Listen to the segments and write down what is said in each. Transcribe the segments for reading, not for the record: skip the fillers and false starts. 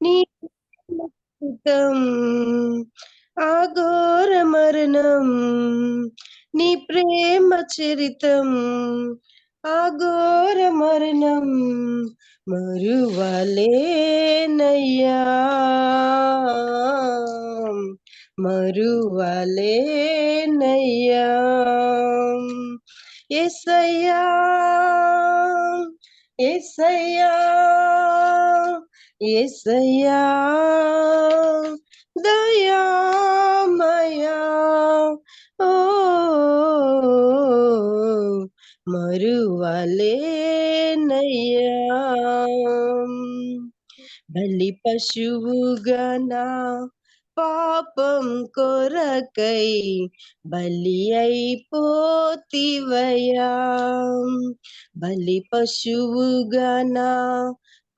నీ చిత్తం అఘోర మరణం, నీ ప్రేమ చరితం అఘోర మరణం మరువలేనయ్యా, మరువలేనయ్యా. యేసయ్యా, యేసయ్యా, యేసయ్యా దయామయా, ఓ మరువలేనయ్యా. బలి పశువుగా నా పాపం కొరకై బలి అయిపోతివయా, బలి పశువుగా నా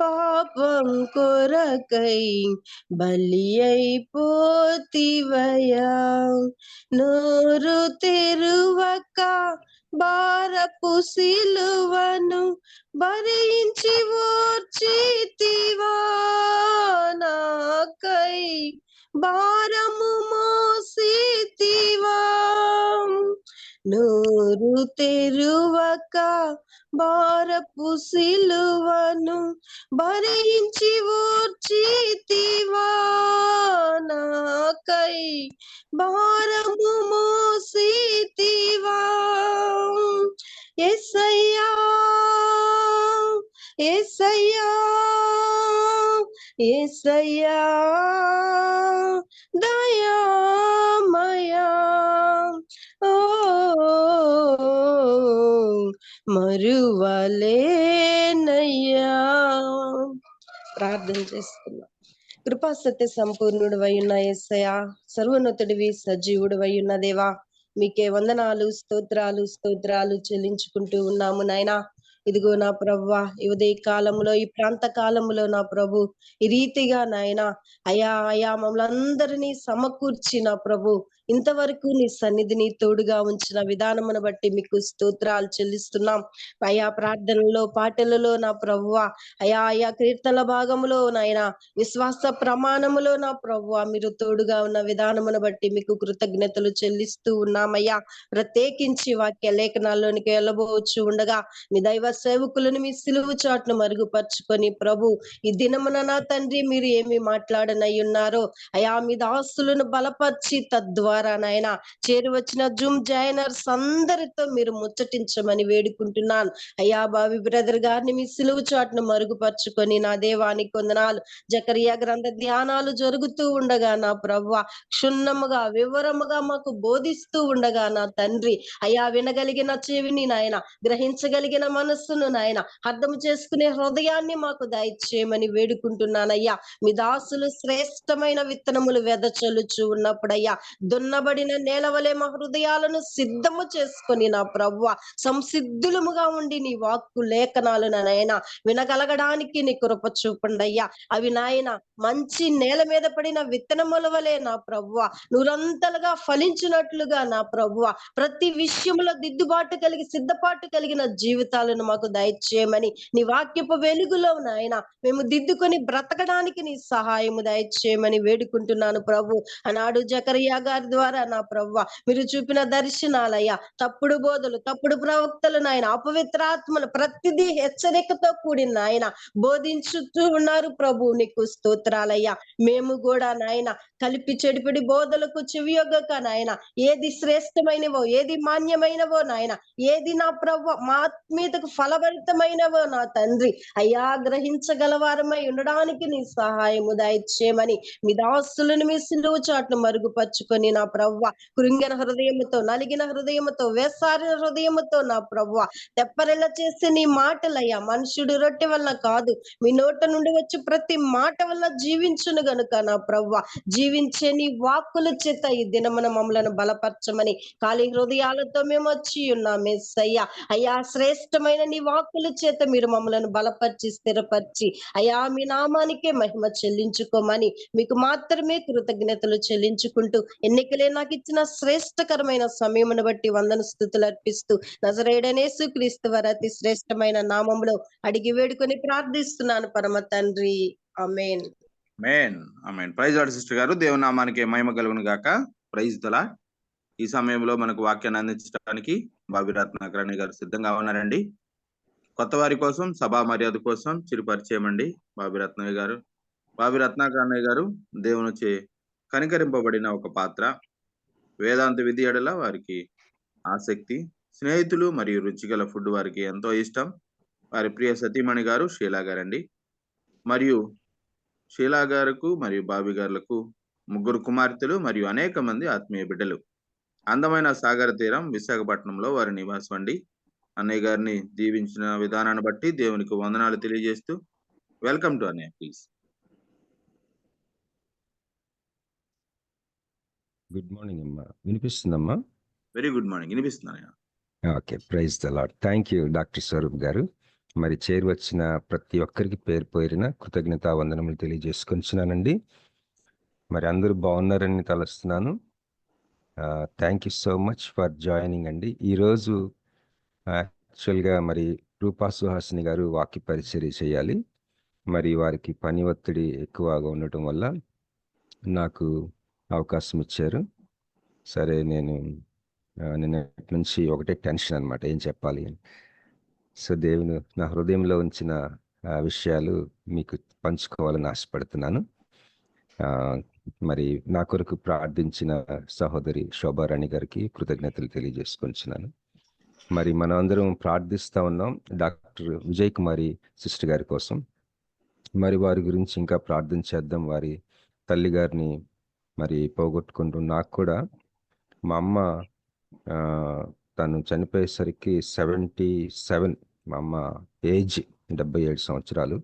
పాపం కొరకై బలి అయిపోతివయా. నోరు తెరువక భారపు సిలువను భరించి ఓర్చితివా, నాకై భారము మోసితివా. నోరు తెరువక భారపు సిలువను భరించి ఓర్చితివా, నాకై భారము మోసితివా. యేసయ్యా, యేసయ్యా, యేసయ్యా దయామయా, ఓ మరువలేనయ్యా. ప్రార్థన చేస్తున్నా. కృపా సత్య సంపూర్ణుడు ఉన్న యేసయ్యా, సర్వోన్నతుడివి సజీవుడు ఉన్న దేవా, మీకే వందనాలు, స్తోత్రాలు స్తోత్రాలు చెల్లించుకుంటూ ఉన్నాము నాయనా. ఇదిగో నా ప్రభువా, ఈ ఉదయ కాలంలో, ఈ ప్రాంత కాలంలో నా ప్రభు ఈ రీతిగా నాయన అయా అయా మమ్మల్ని అందరినీ సమకూర్చి నా ప్రభు ఇంతవరకు నీ సన్నిధిని తోడుగా ఉంచిన విధానమును బట్టి మీకు స్తోత్రాలు చెల్లిస్తున్నాం. అయా ప్రార్థనలో, పాటలలో నా ప్రభువా, అయా అయా కీర్తన భాగములో నాయన విశ్వాస ప్రమాణములో నా ప్రభువా మీరు తోడుగా ఉన్న విధానమును బట్టి మీకు కృతజ్ఞతలు చెల్లిస్తూ ఉన్నామయ్యా. ప్రత్యేకించి వాక్య లేఖనాల్లోనికి వెళ్ళబోవచ్చు ఉండగా మీ దైవ సేవకులను మీ సిలువు చాటును మరుగుపరుచుకొని ప్రభు ఈ దినమున నా తండ్రి మీరు ఏమి మాట్లాడనయ్యున్నారో అయా మీ దాసులను బలపరిచి తద్వారా నాయన చేరువచ్చిన జూమ్ జాయినర్స్ అందరితో మీరు ముచ్చటించమని వేడుకుంటున్నాను. అయ్యా బావి బ్రదర్ గారిని మీ సిలువు చాటును మరుగుపరుచుకొని నా దేవానికి వందనాలు. జకరియా గ్రంథ ధ్యానాలు జరుగుతూ ఉండగా నా ప్రభువ క్షుణ్ణముగా వివరముగా మాకు బోధిస్తూ ఉండగా నా తండ్రి అయ్యా వినగలిగిన చెవిని నాయన, గ్రహించగలిగిన మనస్సును నాయన, అర్థం చేసుకునే హృదయాన్ని మాకు దయచేయమని వేడుకుంటున్నానయ్యా. మీ దాసులు శ్రేష్టమైన విత్తనములు వెదచల్లుచు ఉన్నప్పుడయ్యా దున్నబడిన నేల వలె మా హృదయాలను సిద్ధము చేసుకొని నా ప్రభువ సంసిద్ధులముగా ఉండి నీ వాక్కు లేఖనాలను నాయన వినగలగడానికి నీ కృప చూపండయ్యా. అవి నాయన మంచి నేల మీద పడిన విత్తనముల వలె నా ప్రభువ నూరంతలుగా ఫలించినట్లుగా నా ప్రభువ ప్రతి విషయంలో దిద్దుబాటు కలిగి సిద్ధపాటు కలిగిన జీవితాలను మాకు దయచేయమని నీ వాక్యపు వెలుగులో నాయన మేము దిద్దుకొని బ్రతకడానికి నీ సహాయము దయచేయమని వేడుకుంటున్నాను ప్రభు. ఆనాడు జకరియా గారి ద్వారా నా ప్రభువ మీరు చూపిన దర్శనాలయ్యా, తప్పుడు బోధలు, తప్పుడు ప్రవక్తలు నాయన, అపవిత్రాత్మలు ప్రతిదీ హెచ్చరికతో కూడిన నాయన బోధించుతూ ఉన్నారు ప్రభు. నీకు స్తోత్రాలయ్యా. మేము కూడా నాయన కలిపి చెడిపిడి బోధలకు చెవియొగ్గక నాయన ఏది శ్రేష్టమైనవో, ఏది మాన్యమైనవో నాయన, ఏది నా ప్రభు మా ఆత్మీయతకు ఫలభరితమైనవో నా తండ్రి అయ్యా గ్రహించగలవారమై ఉండడానికి నీ సహాయము దయచేయమని మీ దాసులను మీ సిలువు చాటును మరుగుపరుచుకొని నా ప్రభువ కృంగిన హృదయముతో, నలిగిన హృదయముతో, వేసారిన హృదయముతో నా ప్రభువ తెప్పరెళ్ళ చేసే నీ మాటలయ్యా మనుషుడు రొట్టె వల్ల కాదు మీ నోట నుండి వచ్చి ప్రతి మాట వల్ల జీవించును గనుక నా ప్రభువ జీవించే నీ వాక్కుల చేత ఈ దినమున మమ్మలను బలపరచమని ఖాళీ హృదయాలతో మేము వచ్చి ఉన్నాం యేసయ్యా. అయ్యా శ్రేష్టమైన నీ వాక్కుల చేత మీరు మమ్మలను బలపరిచి స్థిరపరిచి అయ్యా మీ నామానికే మహిమ చెల్లించుకోమని మీకు మాత్రమే కృతజ్ఞతలు చెల్లించుకుంటూ ఎన్నికలే నాకు ఇచ్చిన శ్రేష్టకరమైన సమయమును బట్టి వందన స్తుతులు అర్పిస్తూ నజరేయుడైన యేసుక్రీస్తు వారి అతి శ్రేష్టమైన నామములో అడిగి వేడుకొని ప్రార్థిస్తున్నాను పరమ తండ్రి, ఆమేన్. మేన్ ఆమేన్. ప్రైజ్ లార్డ్ సిస్టర్ గారు. దేవుని నామానికి మహిమ కలుగును గాక. Praise the Lord. ఈ సమయంలో మనకు వాక్యాన్ని అందించడానికి బాబి రత్నాకరణి గారు సిద్ధంగా ఉన్నారండి. కొత్త వారి కోసం సభా మర్యాద కోసం చిరు పరిచయం అండి. బాబి రత్నయ్య గారు, బాబి రత్నాకరణయ్య గారు దేవునిచే కనికరింపబడిన ఒక పాత్ర. వేదాంత విద్య ఎడల వారికి ఆసక్తి, స్నేహితులు మరియు రుచిగల ఫుడ్ వారికి ఎంతో ఇష్టం. వారి ప్రియ సతీమణి గారు షీలా గారండి. మరియు షీలా గారుకు మరియు బాబి గారులకు 3 కుమార్తెలు మరియు అనేక మంది ఆత్మీయ బిడ్డలు. అందమైన సాగర తీరం విశాఖపట్నంలో వారి నివాసం అండి. అన్నయ్య గారిని దీవించిన విధానాన్ని బట్టి దేవునికి వందనాలు తెలియజేస్తూ వెల్కమ్ టు అన్నయ్య ప్లీజ్. గుడ్ మార్నింగ్ అమ్మా. వినిపిస్తుందమ్మా? Very good morning. వినిపిస్తున్నాను. Okay, praise the Lord. Thank you doctor Swaroop గారు. మరి చేరువచ్చిన ప్రతి ఒక్కరికి పేరు పేరిన కృతజ్ఞతా వందనములు తెలియజేసుకొంచున్నానండి. మరి అందరూ బాగున్నారని తలుస్తున్నాను. Thank you so much for joining అండి. ఈరోజు యాక్చువల్గా మరి రూపా సుహాసిని గారు వాక్య పరిచర్య చేయాలి. మరి వారికి పని ఒత్తిడి ఎక్కువగా ఉండటం వల్ల నాకు అవకాశం ఇచ్చారు. సరే, నేను నిన్నటి నుంచి ఒకటే టెన్షన్ అనమాట, ఏం చెప్పాలి అని. సో దేవుని నా హృదయంలో ఉంచిన విషయాలు మీకు పంచుకోవాలని ఆశపడుతున్నాను. మరి నా కొరకు ప్రార్థించిన సహోదరి శోభారాణి గారికి కృతజ్ఞతలు తెలియజేసుకొంచున్నాను. మరి మనం అందరం ప్రార్థిస్తూ ఉన్నాం డాక్టర్ విజయ్ కుమారి సిస్టర్ గారి కోసం. మరి వారి గురించి ఇంకా ప్రార్థన చేద్దాం. వారి తల్లి గారిని మరి పోగొట్టుకుంటూ, నాకు కూడా మా అమ్మ తను చనిపోయేసరికి 77, మా అమ్మ ఏజ్ 77 సంవత్సరాలు.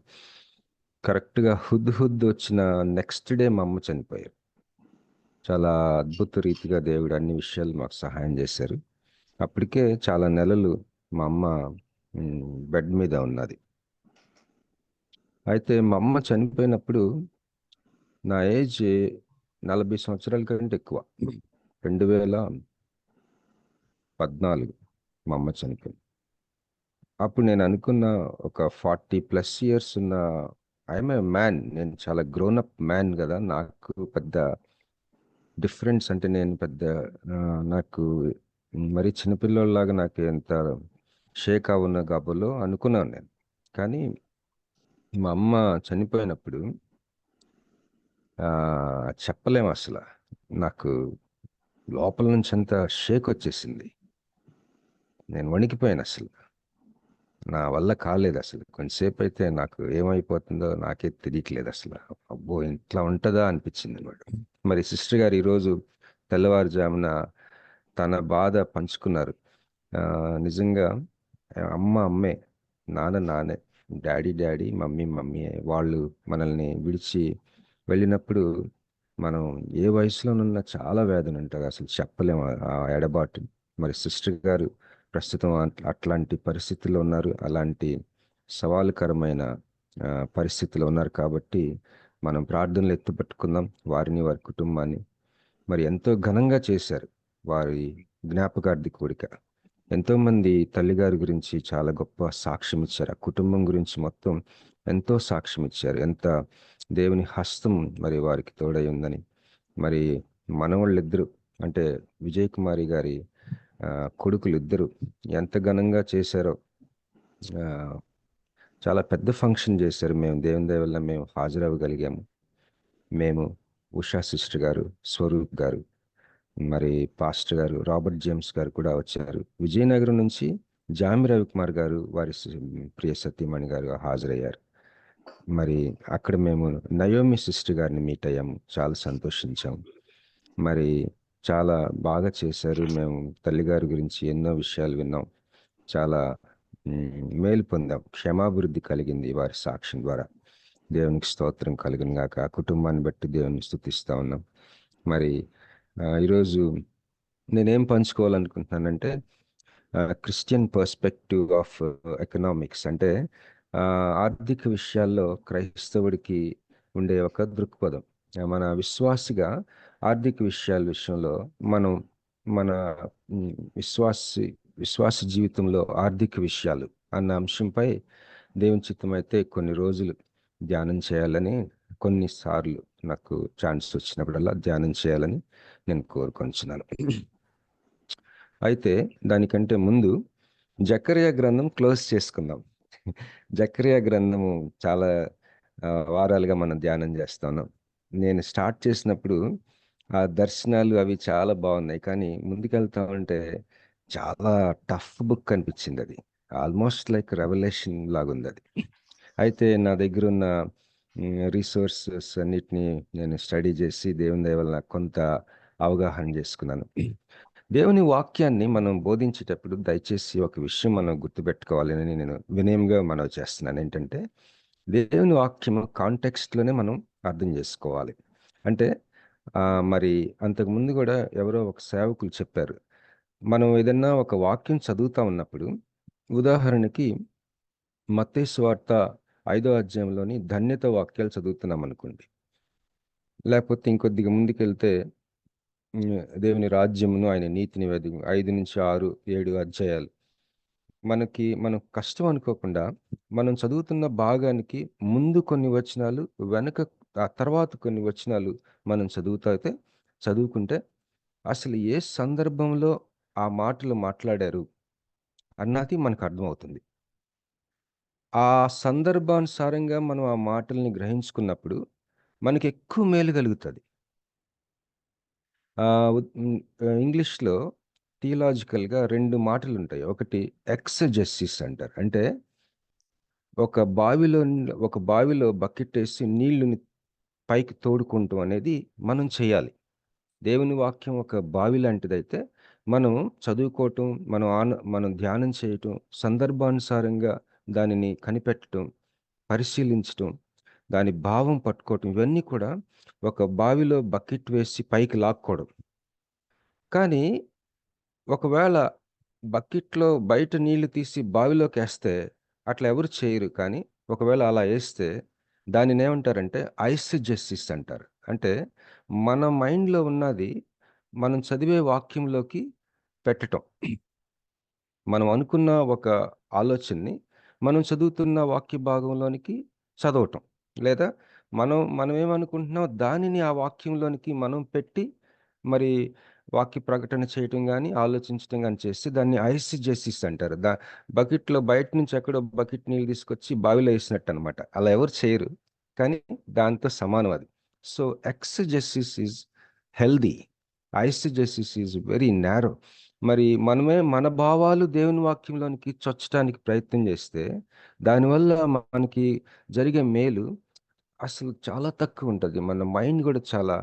కరెక్ట్గా హుద్ వచ్చిన నెక్స్ట్ డే మా అమ్మ చనిపోయారు. చాలా అద్భుత రీతిగా దేవుడు అన్ని విషయాలు మాకు సహాయం చేశారు. అప్పటికే చాలా నెలలు మా అమ్మ బెడ్ మీద ఉన్నది. అయితే మా అమ్మ చనిపోయినప్పుడు నా ఏజ్ 40 సంవత్సరాల కంటే ఎక్కువ. 2014 మా అమ్మ చనిపోయింది. అప్పుడు నేను అనుకున్న ఒక 40+ years ఉన్న ఐఎమ్ ఏ మ్యాన్, నేను చాలా గ్రోన్ అప్ మ్యాన్ కదా, నాకు పెద్ద డిఫరెన్స్ అంటే నేను పెద్ద నాకు మరి చిన్నపిల్లలాగా నాకు ఎంత షేక్ ఉన్న గాబులో అనుకున్నాను నేను. కానీ మా అమ్మ చనిపోయినప్పుడు చెప్పలేము అసలు. నాకు లోపల నుంచి అంత షేక్ వచ్చేసింది. నేను వణికిపోయాను. అసలు నా వల్ల కాలేదు. అసలు కొంతసేపు అయితే నాకు ఏమైపోతుందో నాకే తెలియట్లేదు. అసలు అబ్బో ఇట్లా ఉంటుందా అనిపించింది అనమాట. మరి సిస్టర్ గారు ఈరోజు తెల్లవారుజామున తన బాధ పంచుకున్నారు. నిజంగా అమ్మ అమ్మే, నాన్న నానే, డాడీ మమ్మీ మమ్మీ. వాళ్ళు మనల్ని విడిచి వెళ్ళినప్పుడు మనం ఏ వయసులోనున్నా చాలా వేదన ఉంటుంది, అసలు చెప్పలేము ఆ ఎడబాటు. మరి సిస్టర్ గారు ప్రస్తుతం అట్లాంటి పరిస్థితుల్లో ఉన్నారు, అలాంటి సవాలుకరమైన పరిస్థితుల్లో ఉన్నారు. కాబట్టి మనం ప్రార్థనలు ఎత్తుపట్టుకుందాం వారిని, వారి కుటుంబాన్ని. మరి ఎంతో ఘనంగా చేశారు వారి జ్ఞాపకార్థి కూడిక. ఎంతోమంది తల్లిగారి గురించి చాలా గొప్ప సాక్ష్యం ఇచ్చారు. ఆ కుటుంబం గురించి మొత్తం ఎంతో సాక్ష్యం ఇచ్చారు. ఎంత దేవుని హస్తం మరి వారికి తోడై ఉందని. మరి మనవాళ్ళిద్దరు అంటే విజయ్ కుమారి గారి కొడుకులు ఇద్దరు ఎంత ఘనంగా చేశారో. చాలా పెద్ద ఫంక్షన్ చేశారు. మేము దేవుని దయ వల్ల మేము హాజరవ్వగలిగాము. మేము, ఉషా సిస్టర్ గారు, స్వరూప్ గారు, మరి పాస్టర్ గారు రాబర్ట్ జేమ్స్ గారు కూడా వచ్చారు. విజయనగరం నుంచి జామి రవికుమార్ గారు, వారి ప్రియ సతీమణి గారు హాజరయ్యారు. మరి అక్కడ మేము నయోమి సిస్టర్ గారిని మీట్ అయ్యాము. చాలా సంతోషించాము. మరి చాలా బాగా చేశారు. మేము తల్లిగారి గురించి ఎన్నో విషయాలు విన్నాం, చాలా మేలు పొందాం. క్షమాభివృద్ధి కలిగింది వారి సాక్ష్యం ద్వారా. దేవునికి స్తోత్రం కలుగును గాక. ఆ కుటుంబాన్ని బట్టి దేవుని స్తుతిస్తూ ఉన్నాం. మరి ఈరోజు నేనేం పంచుకోవాలనుకుంటున్నానంటే క్రిస్టియన్ పర్స్పెక్టివ్ ఆఫ్ ఎకనామిక్స్. అంటే ఆర్థిక విషయాల్లో క్రైస్తవుడికి ఉండే ఒక దృక్పథం. మన విశ్వాసిగా ఆర్థిక విషయంలో మనం మన విశ్వాస జీవితంలో ఆర్థిక విషయాలు అన్న అంశంపై దేవుని చిత్తమైతే కొన్ని రోజులు ధ్యానం చేయాలని కొన్నిసార్లు నాకు ఛాన్స్ వచ్చినప్పుడల్లా ధ్యానం చేయాలని నేను కోరుకొంచున్నాను. అయితే దానికంటే ముందు జకర్యా గ్రంథం క్లోజ్ చేసుకుందాం. జకర్యా గ్రంథము చాలా వారాలుగా మనం ధ్యానం చేస్తున్నాం. నేను స్టార్ట్ చేసినప్పుడు ఆ దర్శనాలు అవి చాలా బాగున్నాయి, కానీ ముందుకెళ్తా ఉంటే చాలా టఫ్ బుక్ అనిపించింది. అది ఆల్మోస్ట్ లైక్ రెవల్యూషన్ లాగుంది అది. అయితే నా దగ్గర ఉన్న రిసోర్సెస్ అన్నిటినీ నేను స్టడీ చేసి దేవుని దయ వల్ల కొంత అవగాహన చేసుకున్నాను. దేవుని వాక్యాన్ని మనం బోధించేటప్పుడు దయచేసి ఒక విషయం మనం గుర్తుపెట్టుకోవాలని నేను వినయంగా మనవి చేస్తున్నాను. ఏంటంటే, దేవుని వాక్యము కాంటెక్స్ట్లోనే మనం అర్థం చేసుకోవాలి. అంటే మరి అంతకుముందు కూడా ఎవరో ఒక సేవకులు చెప్పారు, మనం ఏదన్నా ఒక వాక్యం చదువుతా ఉన్నప్పుడు, ఉదాహరణకి మత్తయి సువార్త 5వ అధ్యాయంలోని ధన్యత వాక్యాలు చదువుతున్నాం అనుకోండి, లేకపోతే ఇంకొద్దిగా ముందుకెళ్తే దేవుని రాజ్యమును ఆయన నీతిని 5-6, 7 అధ్యాయాలు మనం కష్టం అనుకోకుండా మనం చదువుతున్న భాగానికి ముందు కొన్ని వచనాలు, వెనక ఆ తర్వాత కొన్ని వచనాలు మనం చదువుకుంటే అసలు ఏ సందర్భంలో ఆ మాటలు మాట్లాడారు అన్నది మనకు అర్థమవుతుంది. ఆ సందర్భానుసారంగా మనం ఆ మాటల్ని గ్రహించుకున్నప్పుడు మనకి ఎక్కువ మేలు కలుగుతుంది. ఇంగ్లీష్లో థియలాజికల్గా 2 మాటలు ఉంటాయి. ఒకటి ఎక్సజెసిస్ అంటారు. అంటే ఒక బావిలో బకెట్ వేసి నీళ్లుని పైకి తోడుకుంటూ అనేది మనం చేయాలి. దేవుని వాక్యం ఒక బావి లాంటిదైతే మనం చదువుకోవటం, మనం ధ్యానం చేయటం, సందర్భానుసారంగా దానిని కనిపెట్టడం, పరిశీలించటం, దాని భావం పట్టుకోవటం, ఇవన్నీ కూడా ఒక బావిలో బకెట్ వేసి పైకి లాక్కోవడం. కానీ ఒకవేళ బకెట్‌లో బయట నీళ్లు తీసి బావిలోకి వేస్తే అట్లా ఎవరు చేయరు. కానీ ఒకవేళ అలా వేస్తే దానినేమంటారంటే ఐసజెసిస్ అంటారు. అంటే మన మైండ్‌లో ఉన్నది మనం చదివే వాక్యంలోకి పెట్టటం. మనం అనుకున్న ఒక ఆలోచనని మనం చదువుతున్న వాక్య భాగంలోనికి చదవటం. లేదా మనమేమనుకుంటున్నామో దానిని ఆ వాక్యంలోనికి మనం పెట్టి మరి వాక్య ప్రకటన చేయటం గానీ, ఆలోచించటం గానీ చేస్తే దాన్ని ఐసజెసిస్ అంటారు. బకెట్‌లో బయట నుంచి ఎక్కడో బకెట్ నీళ్ళు తీసుకొచ్చి బావిలో ఏసినట్టనమాట. అలా ఎవరు చేయరు. కానీ దాంతో సమానం అది. So, exegesis is healthy. Eisegesis is very narrow. మరి మన భావాలు దేవుని వాక్యంలోనికి చొచ్చటానికి ప్రయత్నం చేస్తే, దానివల్ల మనకి జరిగే మేలు అసలు చాలా తక్కువుంటది. మన మైండ్ గూడా చాలా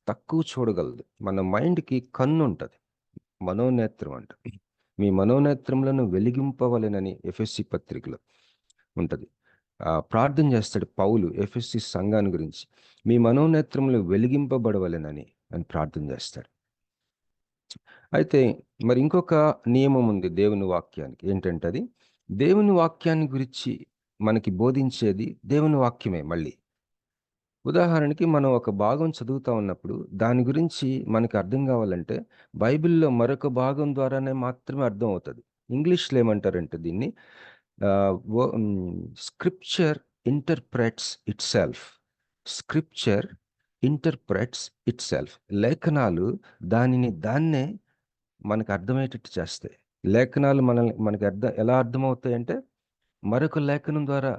తక్కువ చూడగలదు. మన మైండ్‌కి కన్నుంటది. మనోనేత్రం అంట. మీ మనోనేత్రములను వెలిగింపవలెనని ఎఫెసీ పత్రికలో ఉంటది. ప్రార్థన చేస్తాడు పౌలు ఎఫెసీ సంఘాన్ని గురించి. మీ మనోనేత్రములు వెలిగింపబడవలెనని అని ప్రార్థన చేస్తాడు. అయితే మరి ఇంకొక నియమం ఉంది దేవుని వాక్యానికి. ఏంటంటే అది దేవుని వాక్యాన్ని గురించి మనకి బోధించేది దేవుని వాక్యమే మళ్ళీ. ఉదాహరణకి మనం ఒక భాగం చదువుతా ఉన్నప్పుడు దాని గురించి మనకి అర్థం కావాలంటే బైబిల్‌లో మరొక భాగం ద్వారానే మాత్రమే అర్థం అవుతది. ఇంగ్లీష్‌లో ఏమంటారంటే దీన్ని scripture interprets itself. Scripture interprets itself. లేఖనాలు దాన్నే మనకు అర్థమయ్యేటట్టు చేస్తాయి. లేఖనాలు మనకి ఎలా అర్థమవుతాయంటే మరొక లేఖనం ద్వారా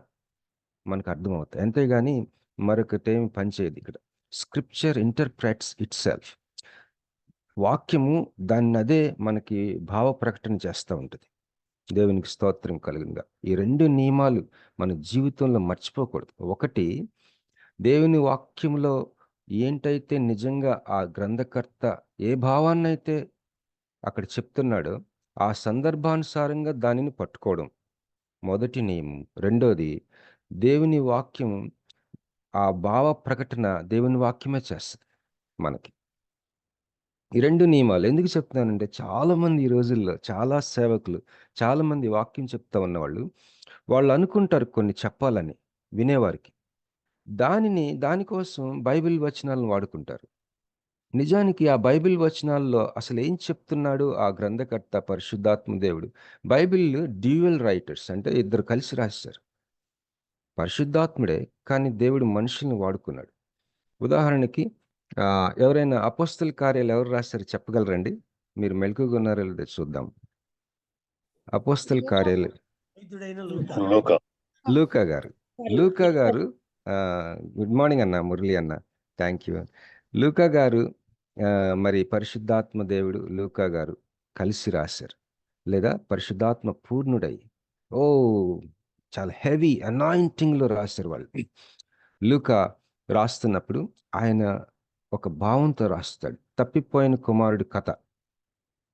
మనకు అర్థమవుతాయి. అంతేగాని మరొకటేమి పనిచేయదు ఇక్కడ. Scripture interprets itself. వాక్యము దాన్నదే మనకి భావ ప్రకటన చేస్తా ఉంటది. దేవునికి స్తోత్రం కలుగునుగా. ఈ 2 నియమాలు మన జీవితంలో మర్చిపోకూడదు. ఒకటి, దేవుని వాక్యంలో ఏంటైతే నిజంగా ఆ గ్రంథకర్త ఏ భావాన్నైతే అక్కడ చెప్తున్నాడో ఆ సందర్భానుసారంగా దానిని పట్టుకోవడం మొదటి నియమం. రెండోది, దేవుని వాక్యం ఆ భావ ప్రకటన దేవుని వాక్యమే చేస్తది మనకి. ఈ 2 నియమాలు ఎందుకు చెప్తున్నానంటే, చాలామంది ఈ రోజుల్లో చాలా సేవకులు, చాలామంది వాక్యం చెప్తా ఉన్నవాళ్ళు, వాళ్ళు అనుకుంటారు కొన్ని చెప్పాలని వినేవారికి. దానికోసం బైబిల్ వచనాలను వాడుకుంటారు. నిజానికి ఆ బైబిల్ వచనాల్లో అసలు ఏం చెప్తున్నాడు ఆ గ్రంథకర్త పరిశుద్ధాత్మ దేవుడు? బైబిల్ డ్యూయల్ రైటర్స్ అంటే ఇద్దరు కలిసి రాశారు. పరిశుద్ధాత్ముడే, కానీ దేవుడు మనుషుల్ని వాడుకున్నాడు. ఉదాహరణకి ఎవరైనా అపోస్తల కార్యాలు ఎవరు రాశారు చెప్పగలరండి? మీరు మెలకుగా ఉన్నారో లేదో చూద్దాం. అపోస్తల కార్యాలు లూకా గారు. లూకా గారు గుడ్ మార్నింగ్ అన్న మురళి అన్న. Thank you. లూకా గారు మరి పరిశుద్ధాత్మ దేవుడు లూకా గారు కలిసి రాశారు, లేదా పరిశుద్ధాత్మ పూర్ణుడై చాలా హెవీ అనాయింటింగ్లో రాశారు వాళ్ళు. లూకా రాస్తున్నప్పుడు ఆయన ఒక భావంతో రాస్తాడు. తప్పిపోయిన కుమారుడి కథ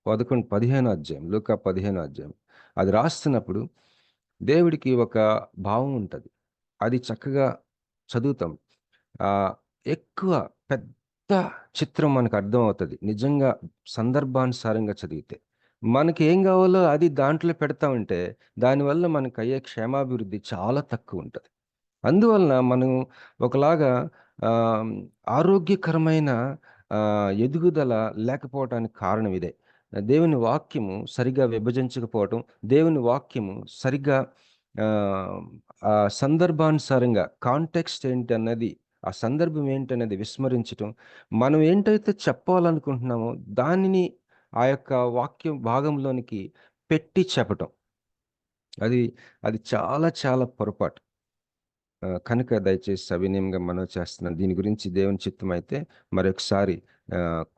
15 అధ్యాయం, లూకా 15 అధ్యాయం. అది రాస్తున్నప్పుడు దేవుడికి ఒక భావం ఉంటుంది, అది చక్కగా చదువుతాం. ఎక్కువ పెద్ద చిత్రం మనకు అర్థం అవుతుంది నిజంగా సందర్భానుసారంగా చదివితే. మనకి ఏం కావాలో అది దాంట్లో పెడతా ఉంటే దానివల్ల మనకు అయ్యే క్షేమాభివృద్ధి చాలా తక్కువ ఉంటుంది. అందువలన మనం ఒకలాగా ఆరోగ్యకరమైన ఎదుగుదల లేకపోవటానికి కారణం ఇదే. దేవుని వాక్యము సరిగా విభజించకపోవటం, దేవుని వాక్యము సరిగ్గా ఆ సందర్భానుసారంగా కాంటెక్స్ట్ ఏంటి అన్నది, ఆ సందర్భం ఏంటనేది విస్మరించటం, మనం ఏంటైతే చెప్పాలనుకుంటున్నామో దానిని ఆ యొక్క వాక్యం భాగంలోనికి పెట్టి చెప్పటం, అది చాలా చాలా పొరపాటు. కనుక దయచేసి సవినయంగా మనవి చేస్తున్నాను. దీని గురించి దేవుని చిత్తం అయితే మరొకసారి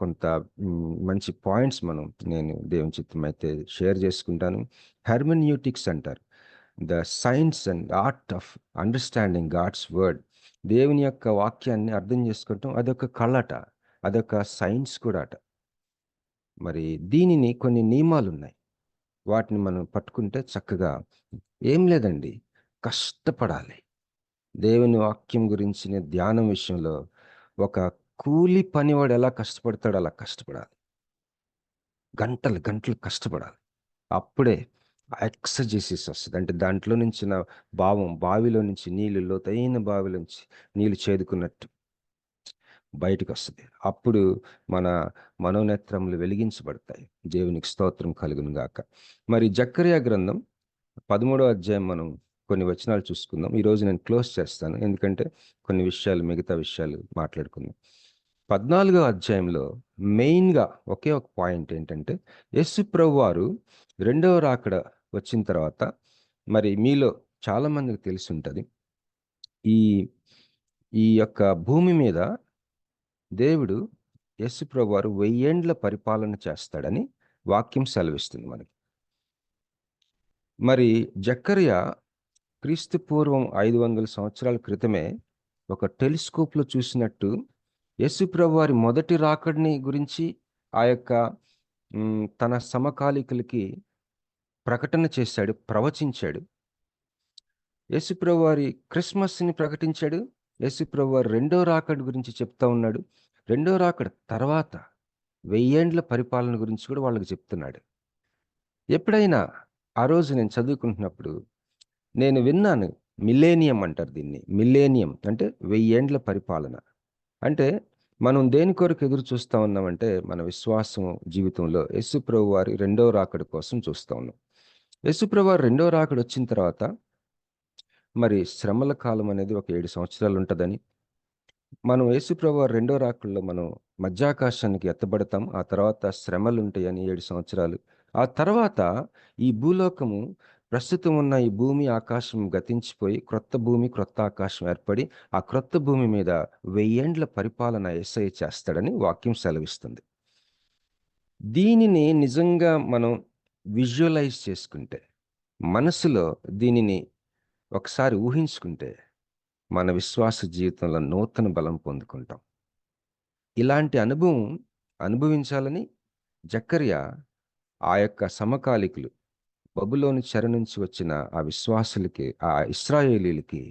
కొంత మంచి పాయింట్స్ నేను దేవుని చిత్తం అయితే షేర్ చేసుకుంటాను. హెర్మెన్యూటిక్స్ అంటారు, the science and art of understanding God's word. దేవుని యొక్క వాక్యాన్ని అర్థం చేసుకోవటం అదొక కళట, అదొక సైన్స్ కూడా అట. మరి దీనిని కొన్ని నియమాలు ఉన్నాయి, వాటిని మనం పట్టుకుంటే చక్కగా. ఏం లేదండి, కష్టపడాలి. దేవుని వాక్యం గురించిన ధ్యానం విషయంలో ఒక కూలి పనివాడు ఎలా కష్టపడతాడో అలా కష్టపడాలి. గంటలు గంటలు కష్టపడాలి. అప్పుడే ఎక్సజెసిస్ వస్తుంది. అంటే దాంట్లో నుంచి భావం, బావిలో నుంచి నీళ్ళు, లోతైన బావిలో నుంచి నీళ్ళు చేదుకున్నట్టు బయటకు వస్తుంది. అప్పుడు మన మనోనేత్రములు వెలిగించబడతాయి. దేవునికి స్తోత్రం కలుగును గాక. మరి జకర్యా గ్రంథం 13వ అధ్యాయం మనం కొన్ని వచనాలు చూసుకుందాం. ఈరోజు నేను క్లోజ్ చేస్తాను, ఎందుకంటే కొన్ని విషయాలు, మిగతా విషయాలు మాట్లాడుకుందాం. 14వ అధ్యాయంలో మెయిన్గా ఒకే ఒక పాయింట్ ఏంటంటే, యేసు ప్రభువు వారు రెండవ రాకడ వచ్చిన తర్వాత, మరి మీలో చాలా మందికి తెలిసి ఉంటుంది, ఈ యొక్క భూమి మీద దేవుడు యేసు ప్రభువు వారు 1000 ఏండ్ల పరిపాలన చేస్తాడని వాక్యం సెలవిస్తుంది మనకి. మరి జకర్యా క్రీస్తు పూర్వం 500 సంవత్సరాల క్రితమే ఒక టెలిస్కోప్లో చూసినట్టు యేసు ప్రభువు వారి మొదటి రాకడిని గురించి ఆ యొక్క తన సమకాలికులకి ప్రకటన చేశాడు, ప్రవచించాడు. యేసు ప్రభువు వారి క్రిస్మస్ని ప్రకటించాడు. యేసు ప్రభువు వారి రెండో రాకడి గురించి చెప్తా ఉన్నాడు. రెండో రాకడ తర్వాత 1000 ఏండ్ల పరిపాలన గురించి కూడా వాళ్ళకి చెప్తున్నాడు. ఎప్పుడైనా ఆ రోజు నేను చదువుకుంటున్నప్పుడు నేను విన్నాను, మిలేనియం అంటారు దీన్ని. మిలేనియం అంటే 1000 ఏండ్ల పరిపాలన. అంటే మనం దేని కొరకు ఎదురు చూస్తూ ఉన్నామంటే, మన విశ్వాసం జీవితంలో యేసు ప్రభువు వారి రెండో రాకడ కోసం చూస్తూ ఉన్నాం. యేసు ప్రభువు వారి రెండో రాకడ వచ్చిన తర్వాత మరి శ్రమల కాలం అనేది ఒక 7 సంవత్సరాలు ఉంటుందని, మనం యేసు ప్రభువు వారి రెండో రాకడలో మనం మధ్యాకాశానికి ఎత్తబడతాం. ఆ తర్వాత శ్రమలు ఉంటాయని 7 సంవత్సరాలు. ఆ తర్వాత ఈ భూలోకము, ప్రస్తుతం ఉన్న ఈ భూమి ఆకాశం గతించిపోయి క్రొత్త భూమి క్రొత్త ఆకాశం ఏర్పడి ఆ క్రొత్త భూమి మీద 1000 ఏండ్ల పరిపాలన యేసయ్య చేస్తాడని వాక్యం సెలవిస్తుంది. దీనిని నిజంగా మనం విజువలైజ్ చేసుకుంటే, మనసులో దీనిని ఒకసారి ఊహించుకుంటే మన విశ్వాస జీవితంలో నూతన బలం పొందుకుంటాం. ఇలాంటి అనుభవం అనుభవించాలని జకర్యా ఆ యొక్క సమకాలికులు, బబులోని చెర నుంచి వచ్చిన ఆ విశ్వాసులకి, ఆ ఇశ్రాయేలీలకి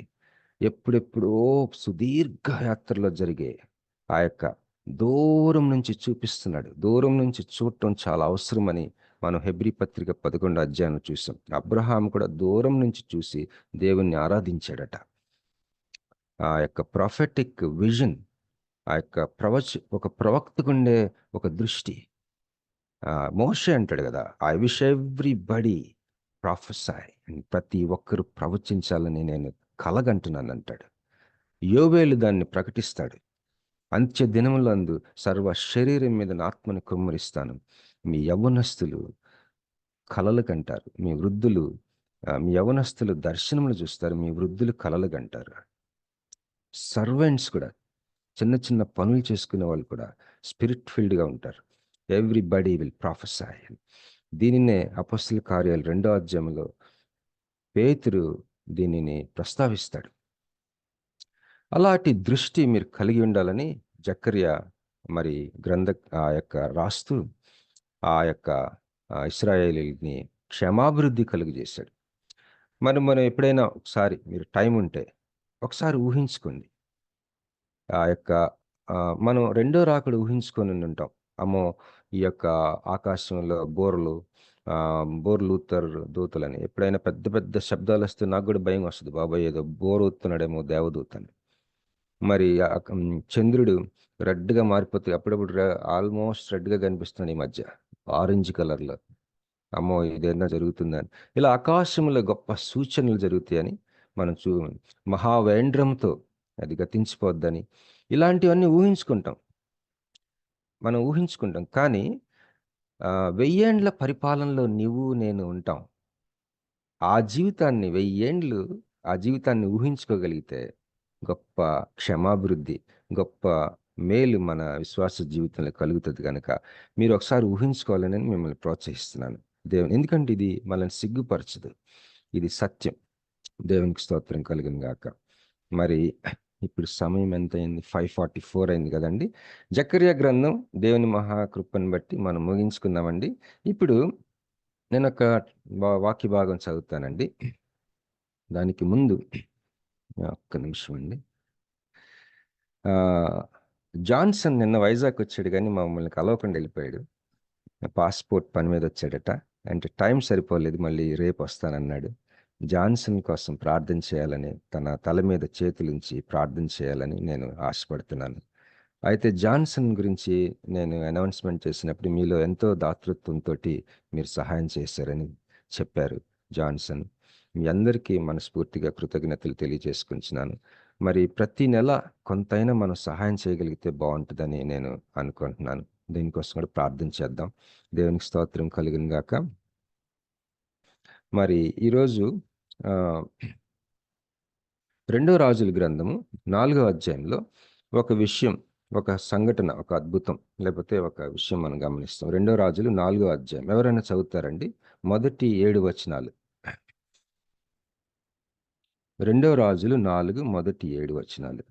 ఎప్పుడెప్పుడో సుదీర్ఘ యాత్రలో జరిగే ఆ యొక్క దూరం నుంచి చూపిస్తున్నాడు. దూరం నుంచి చూడటం చాలా అవసరమని మనం హెబ్రీ పత్రిక 11వ అధ్యాయం చూసాం. అబ్రహాం కూడా దూరం నుంచి చూసి దేవుణ్ణి ఆరాధించాడట. ఆ యొక్క ప్రాఫెటిక్ విజన్, ఆ యొక్క ఒక ప్రవక్తకుండే ఒక దృష్టి. మోషే అంటాడు కదా, ఐ విష్ ఎవ్రీబడి ప్రొఫెసై, ప్రతి ఒక్కరు ప్రవచించాలని నేను కలగంటున్నాను అంటాడు. యోవేలు దాన్ని ప్రకటిస్తాడు. అంత్య దినములందు సర్వ శరీరం మీద నా ఆత్మని కుమ్మరిస్తాను. మీ యవ్వనస్తులు కలలు కంటారు, మీ యవ్వనస్తులు దర్శనములు చూస్తారు, మీ వృద్ధులు కలలు కంటారు. సర్వెంట్స్ కూడా, చిన్న చిన్న పనులు చేసుకునే వాళ్ళు కూడా స్పిరిట్ ఫీల్డ్గా ఉంటారు. Everybody will prophesy. దీనినే అపొస్తలుల కార్యాలు 2వ అధ్యాయంలో పేతురు దీనిని ప్రస్తావిస్తాడు. అలాంటి దృష్టి మీరు కలిగి ఉండాలని జకర్యా మరి రాస్తూ ఆ యొక్క ఇశ్రాయేలీని క్షమాభివృద్ధి కలుగజేశాడు. మనం ఎప్పుడైనా ఒకసారి మీరు టైం ఉంటే ఒకసారి ఊహించుకోండి. మనం రెండో రాకడ ఊహించుకొని ఉంటాం. అమ్మో, ఈ యొక్క ఆకాశంలో బోర్లు ఊతారు దూతలని. ఎప్పుడైనా పెద్ద పెద్ద శబ్దాలు వస్తే నాకు కూడా భయం వస్తుంది. బాబాయ్ ఏదో బోర్ ఊతున్నాడేమో దేవదూతని. మరి చంద్రుడు రెడ్గా మారిపోతుంది. అప్పుడప్పుడు ఆల్మోస్ట్ రెడ్గా కనిపిస్తున్నాడు ఈ మధ్య, ఆరెంజ్ కలర్లో. అమ్మో, ఇదేనా జరుగుతుందని. ఇలా ఆకాశంలో గొప్ప సూచనలు జరుగుతాయని మనం మహావేంద్రంతో అది గతించిపోద్దని ఇలాంటివన్నీ మనం ఊహించుకుంటాం. కానీ 1000 ఏండ్ల పరిపాలనలో నీవు నేను ఉంటాం. ఆ జీవితాన్ని 1000 ఏండ్లు ఆ జీవితాన్ని ఊహించుకోగలిగితే గొప్ప క్షమాభివృద్ధి, గొప్ప మేలు మన విశ్వాస జీవితంలో కలుగుతుంది. కనుక మీరు ఒకసారి ఊహించుకోవాలని మిమ్మల్ని ప్రోత్సహిస్తున్నాను. ఎందుకంటే ఇది మనల్ని సిగ్గుపరచదు, ఇది సత్యం. దేవునికి స్తోత్రం కలుగును గాక. మరి ఇప్పుడు సమయం ఎంత అయింది? 5:44 అయింది కదండి. జకర్యా గ్రంథం దేవుని మహాకృపను బట్టి మనం ముగించుకుందామండి. ఇప్పుడు నేను ఒక వాక్య భాగం చదువుతానండి. దానికి ముందు ఒక్క నిమిషం అండి. జాన్సన్ నిన్న వైజాగ్ వచ్చాడు, కానీ మమ్మల్ని కలవకుండా వెళ్ళిపోయాడు. పాస్పోర్ట్ పని మీద వచ్చాడట. అంటే టైం సరిపోలేదు, మళ్ళీ రేపు వస్తానన్నాడు. జాన్సన్ కోసం ప్రార్థన చేయాలని, తన తల మీద చేతులుంచి ప్రార్థన చేయాలని నేను ఆశపడుతున్నాను. అయితే జాన్సన్ గురించి నేను అనౌన్స్మెంట్ చేసినప్పుడు మీలో ఎంతో దాతృత్వంతో మీరు సహాయం చేశారని చెప్పారు జాన్సన్. మీ అందరికీ మనస్ఫూర్తిగా కృతజ్ఞతలు తెలియజేసుకుంటున్నాను. మరి ప్రతి నెల కొంతైనా మనం సహాయం చేయగలిగితే బాగుంటుందని నేను అనుకుంటున్నాను. దీనికోసం కూడా ప్రార్థన చేద్దాం. దేవునికి స్తోత్రం కలుగును గాక. మరి ఈరోజు 2వ రాజుల గ్రంథము 4వ అధ్యాయంలో ఒక విషయం, ఒక సంఘటన, ఒక అద్భుతం, లేకపోతే ఒక విషయం మనం గమనిస్తాం. 2వ రాజులు 4వ అధ్యాయం ఎవరైనా చదువుతారండి? మొదటి 7 వచనాలు. 2వ రాజులు 4 మొదటి 7 వచనాలు.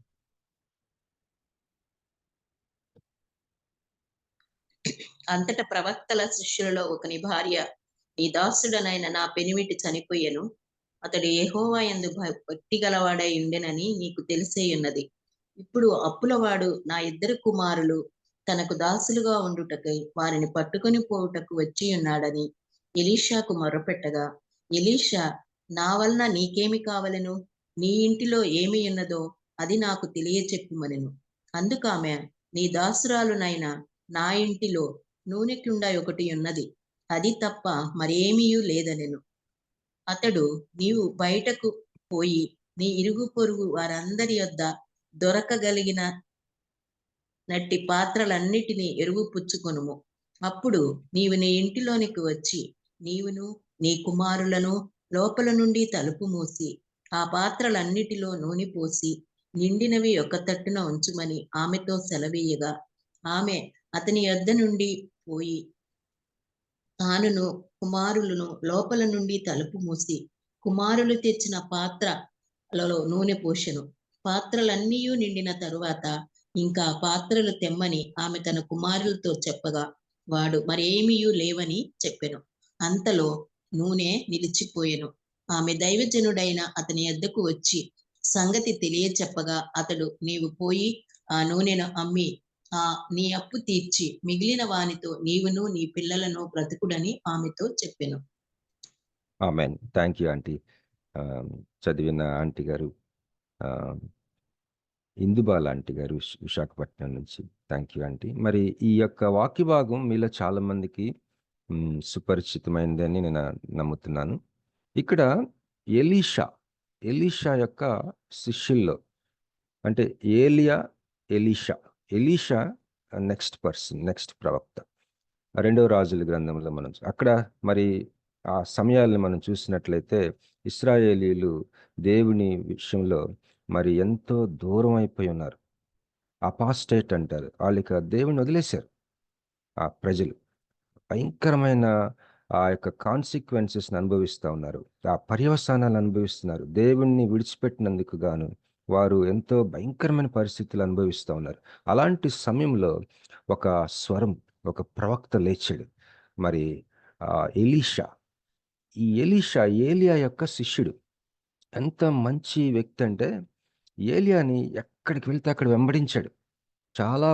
అంతటా ప్రవక్తల శిష్యులలో ఒకని భార్య, నీ దాసుడనైన నా పెనిమిటి చనిపోయెను, అతడు యెహోవా యందు భక్తి గలవాడై ఉండెనని నీకు తెలిసే ఉన్నది. ఇప్పుడు అప్పులవాడు నా 2 కుమారులు తనకు దాసులుగా ఉండుటకై వారిని పట్టుకొని పోవుటకు వచ్చి ఉన్నాడని ఎలీషాకు మొర్రపెట్టగా, ఎలీషా, నా వలన నీకేమి కావలెను? నీ ఇంటిలో ఏమి ఉన్నదో అది నాకు తెలియచెప్పుమనెను. అందుకామె, నీ దాసురాలునైనా నా ఇంటిలో నూనె కుండ ఒకటి ఉన్నది, అది తప్ప మరేమీయూ లేదనెను. అతడు, నీవు బయటకు పోయి నీ ఇరుగు పొరుగు వారందరి యొద్ద దొరకగలిగిన నట్టి పాత్రలన్నిటినీ ఎరువు పుచ్చుకొనుము. అప్పుడు నీవు నీ ఇంటిలోనికి వచ్చి నీవును నీ కుమారులను లోపల నుండి తలుపు మూసి ఆ పాత్రలన్నిటిలో నూనె పోసి నిండినవి ఒక తట్టున ఉంచుమని ఆమెతో సెలవీయగా, ఆమె అతని యొద్ద నుండి పోయి తానును కుమారులను లోపల నుండి తలుపు మూసి కుమారులు తెచ్చిన పాత్రలలో నూనె పోసెను. పాత్రలన్నీ నిండిన తరువాత ఇంకా పాత్రలు తెమ్మని ఆమె తన కుమారులతో చెప్పగా, వాడు మరేమీయూ లేవని చెప్పెను. అంతలో నూనె నిలిచిపోయెను. ఆమె దైవజనుడైన అతని యొద్దకు వచ్చి సంగతి తెలియచెప్పగా, అతడు, నీవు పోయి ఆ నూనెను అమ్మి నీ అప్పు తీర్చి మిగిలిన వానితో నీవును నీ పిల్లలను బ్రతుకుడని ఆమెతో చెప్పెను. ఆమేన్. Thank you aunty. చదివిన ఆంటీ గారు ఇందుబాల ఆంటీ గారు విశాఖపట్నం నుంచి. Thank you aunty. మరి ఈ యొక్క వాక్య భాగం మీలో చాలా మందికి సుపరిచితమైనదని నేను నమ్ముతున్నాను. ఇక్కడ ఎలీషా యొక్క శిష్యుల్లో అంటే ఏలియా, Elisha. Elisha next person, next ప్రవక్త. 2వ రాజుల గ్రంథంలో మనం అక్కడ మరి ఆ సమయాలను మనం చూసినట్లయితే ఇశ్రాయేలీలు దేవుని విషయంలో మరి ఎంతో దూరం అయిపోయి ఉన్నారు. అపాస్టేట్ అంటారు. వాళ్ళకి దేవుని వదిలేశారు. ఆ ప్రజలు భయంకరమైన ఆ యొక్క కాన్సిక్వెన్సెస్ని అనుభవిస్తూ ఉన్నారు. ఆ పర్యవసానాలు అనుభవిస్తున్నారు. దేవుణ్ణి విడిచిపెట్టినందుకు గాను వారు ఎంతో భయంకరమైన పరిస్థితులు అనుభవిస్తూ ఉన్నారు. అలాంటి సమయంలో ఒక స్వరం, ఒక ప్రవక్త లేచాడు. మరి ఎలీషా. ఈ ఎలీషా ఏలియా యొక్క శిష్యుడు. ఎంత మంచి వ్యక్తి అంటే ఏలియాని ఎక్కడికి వెళ్తే అక్కడ వెంబడించాడు. చాలా